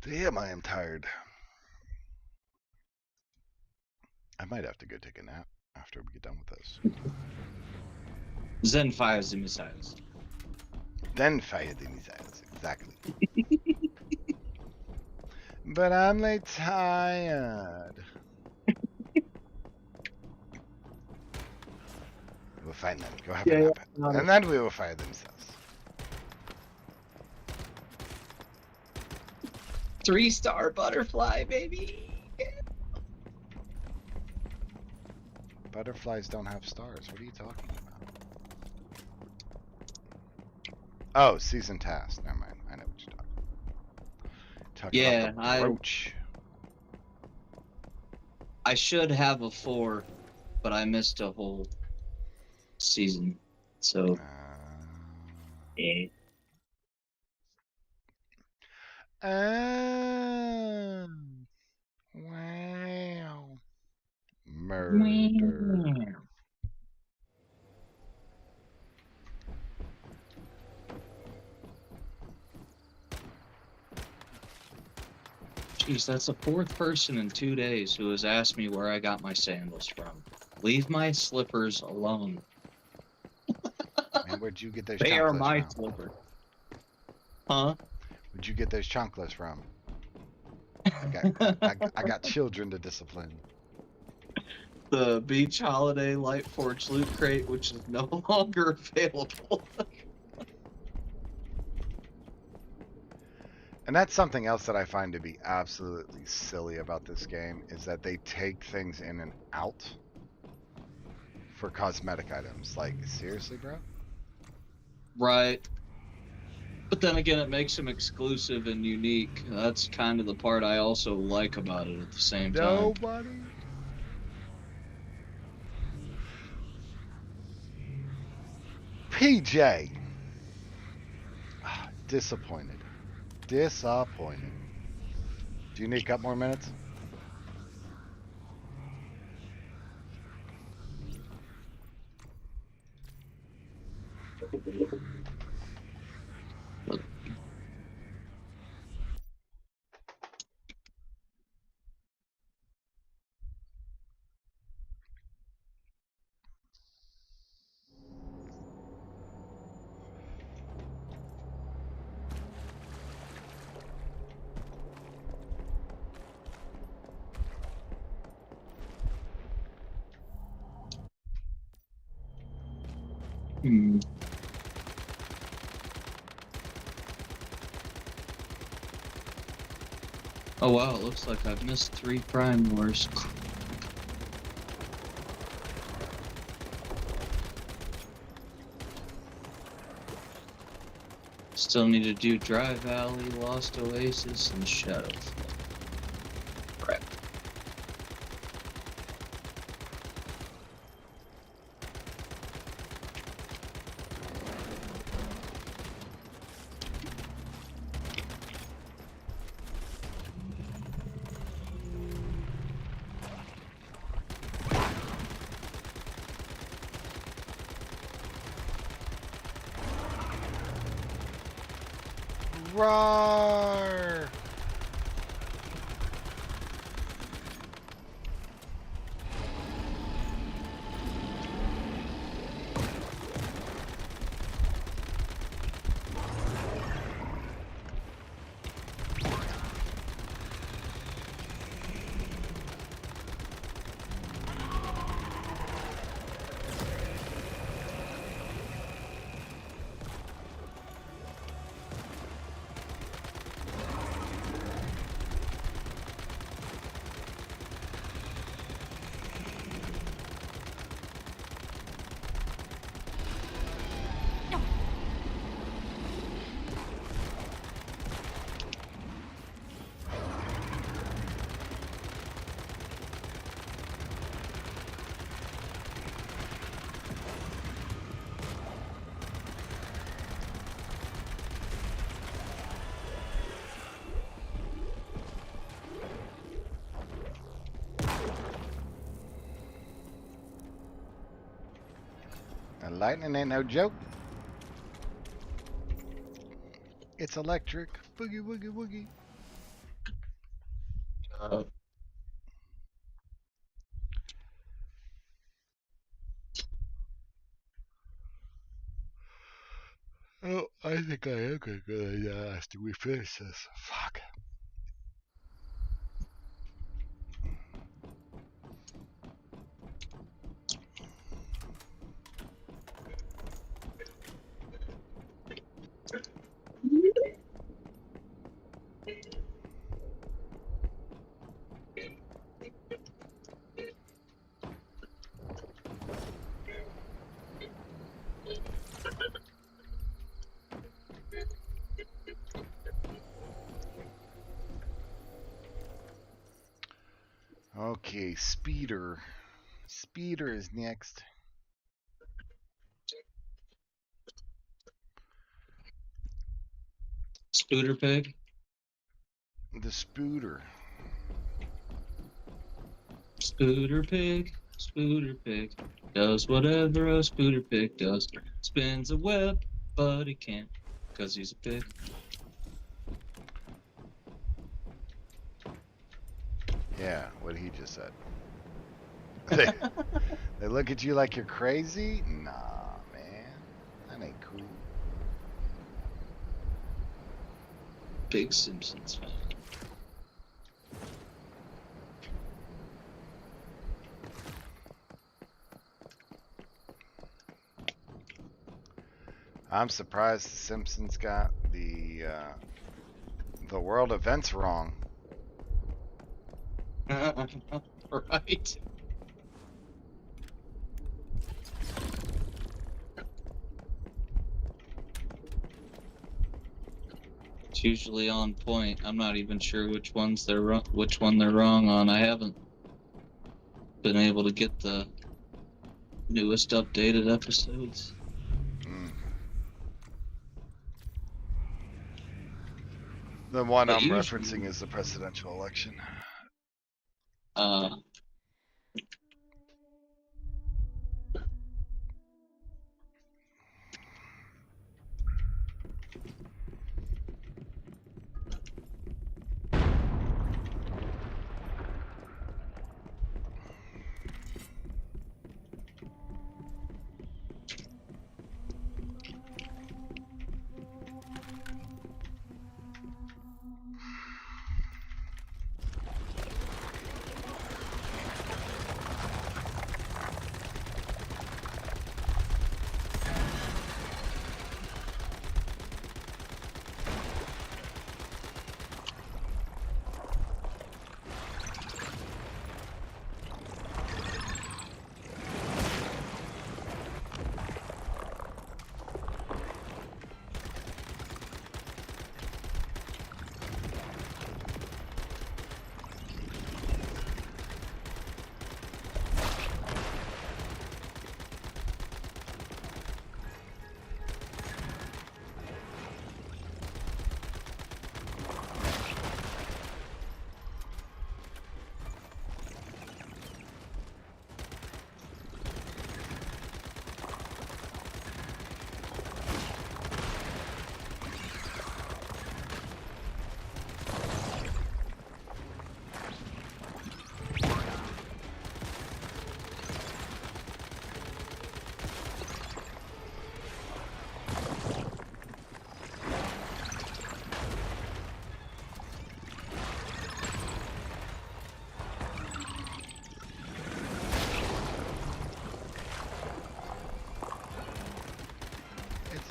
Damn, I am tired. I might have to go take a nap after we get done with this. Zen fires the missiles. Then fire the missiles, exactly. But I'm like tired. We'll find them. Go have a nap. And then we will fire the missiles. 3-star butterfly, baby. Butterflies don't have stars. What are you talking about? Oh, season task. Never mind. I know what you're talking about. Talking about the brooch. I should have a 4, but I missed a whole season. So yeah. Wow. Murder. Jeez, that's the 4th person in 2 days who has asked me where I got my sandals from. Leave my slippers alone. Man, where'd you get those They are chanclas my from? slippers. Huh? Where'd you get those chanclas from? I got children to discipline. The Beach Holiday Light Forge Loot Crate, which is no longer available. And that's something else that I find to be absolutely silly about this game, is that they take things in and out for cosmetic items. Like, seriously, bro? Right. But then again, it makes them exclusive and unique. That's kind of the part I also like about it at the same time. Nobody? PJ! Disappointed. Disappointed. Do you need a couple more minutes? Hmm. Oh wow, it looks like I've missed 3 Prime Wars. Still need to do Dry Valley, Lost Oasis, and Shadowfall. Crap. Roar! And lightning ain't no joke. It's electric. Boogie woogie woogie. Oh, I think I am gonna go after we finish this. Fuck. Okay, Speeder. Speeder is next. Scooter pig. The Spooter. Scooter pig. Scooter pig. Does whatever a scooter pig does. Spins a web, but he can't. Because he's a pig. Yeah, what he just said. They look at you like you're crazy? Nah, man. That ain't cool. Big Simpsons fan. I'm surprised the Simpsons got the world events wrong. Right. It's usually on point. I'm not even sure which one they're wrong on. I haven't been able to get the newest updated episodes. The one But I'm usually- referencing is the presidential election.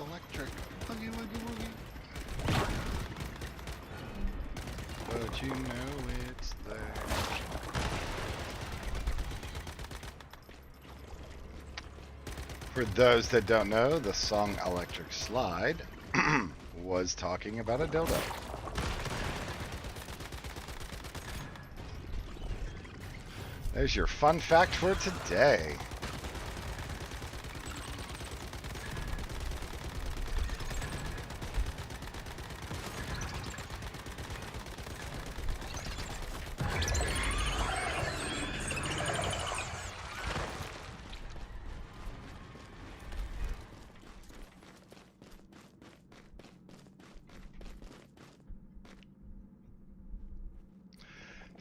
electric. Boogie, woogie, woogie. But you know it's there. For those that don't know, the song Electric Slide was talking about a dildo. There's your fun fact for today.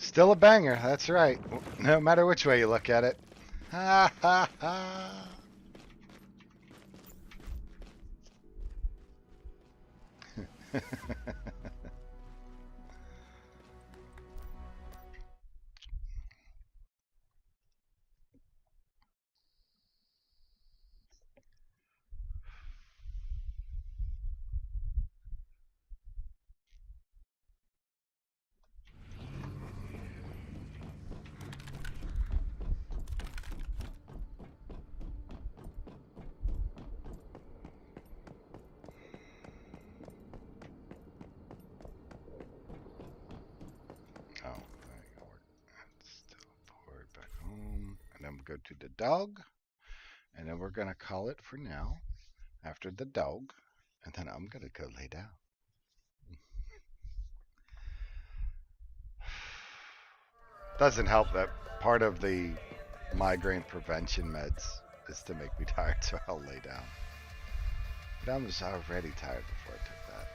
Still a banger, that's right. No matter which way you look at it. Ha ha ha. Oh, there you go. Still bored back home. And then we'll go to the dog. And then we're going to call it for now. After the dog. And then I'm going to go lay down. Doesn't help that part of the migraine prevention meds is to make me tired, so I'll lay down. But I was already tired before I took that,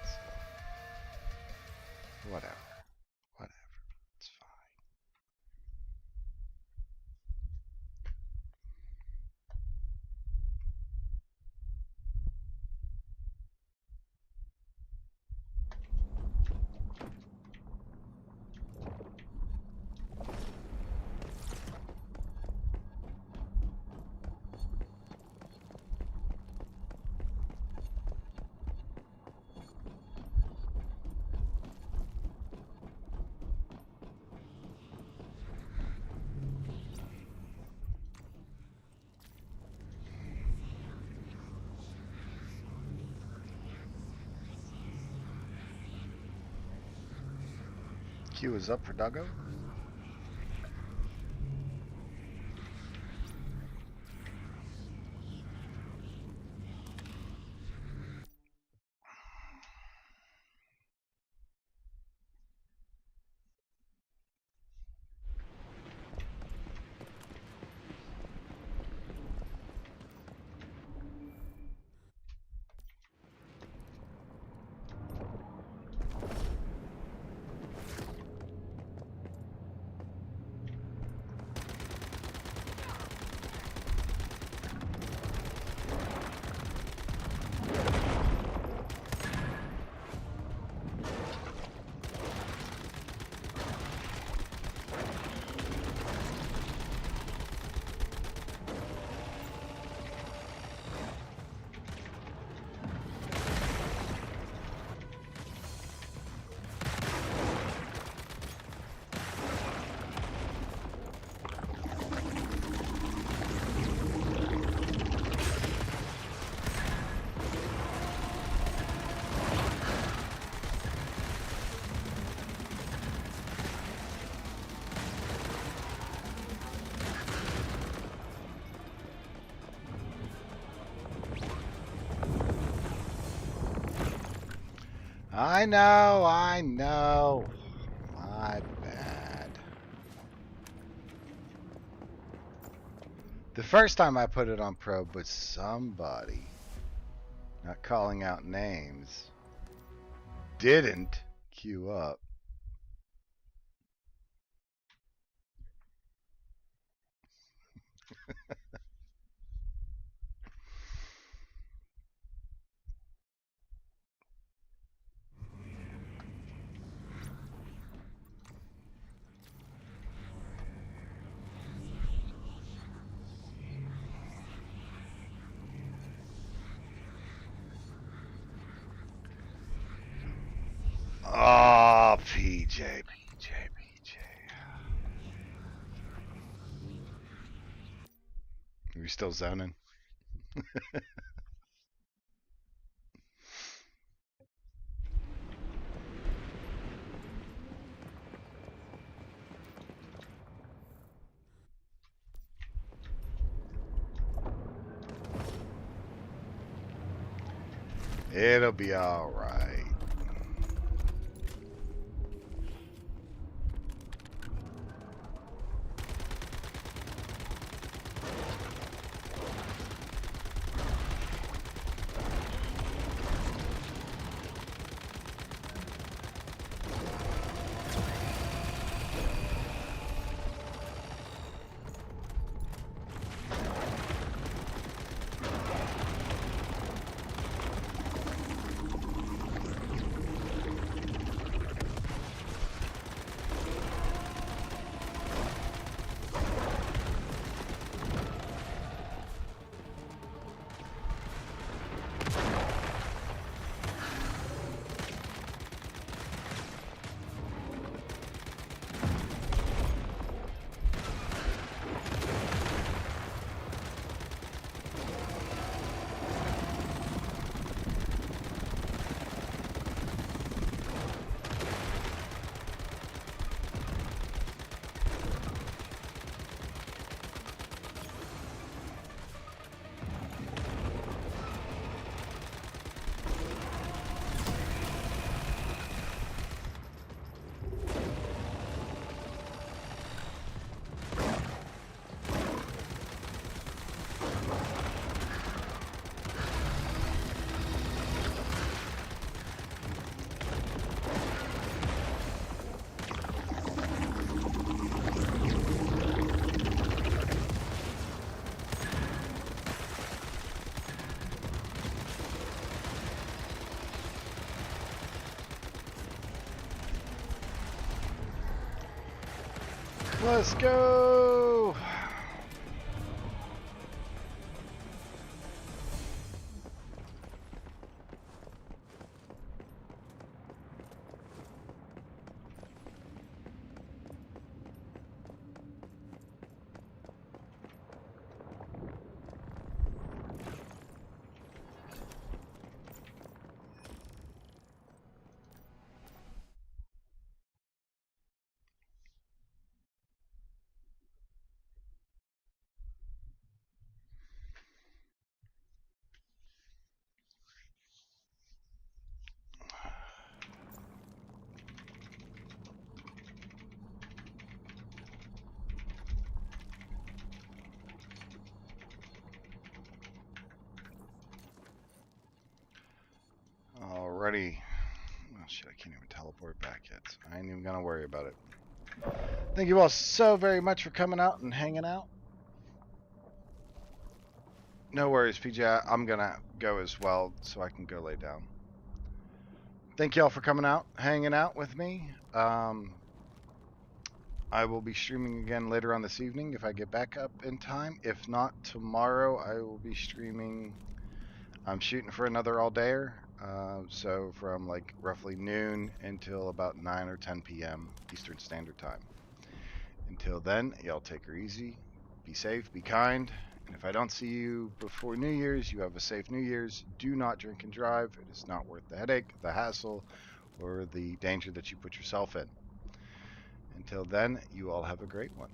so whatever. It's fine. Q is up for Doggo. I know. My bad. The first time I put it on probe was somebody, not calling out names, didn't queue up. PJ. Are we still zoning? It'll be all right. Let's go. Alrighty. Oh shit, I can't even teleport back yet. So I ain't even gonna worry about it. Thank you all so very much for coming out and hanging out. No worries, PJ. I'm gonna go as well so I can go lay down. Thank you all for coming out, hanging out with me. I will be streaming again later on this evening if I get back up in time. If not, tomorrow I will be streaming. I'm shooting for another all-dayer. So from like roughly noon until about 9 or 10 p.m. Eastern Standard Time. Until then, y'all take her easy, be safe, be kind, and if I don't see you before New Year's, you have a safe New Year's. Do not drink and drive. It is not worth the headache, the hassle, or the danger that you put yourself in. Until then, you all have a great one.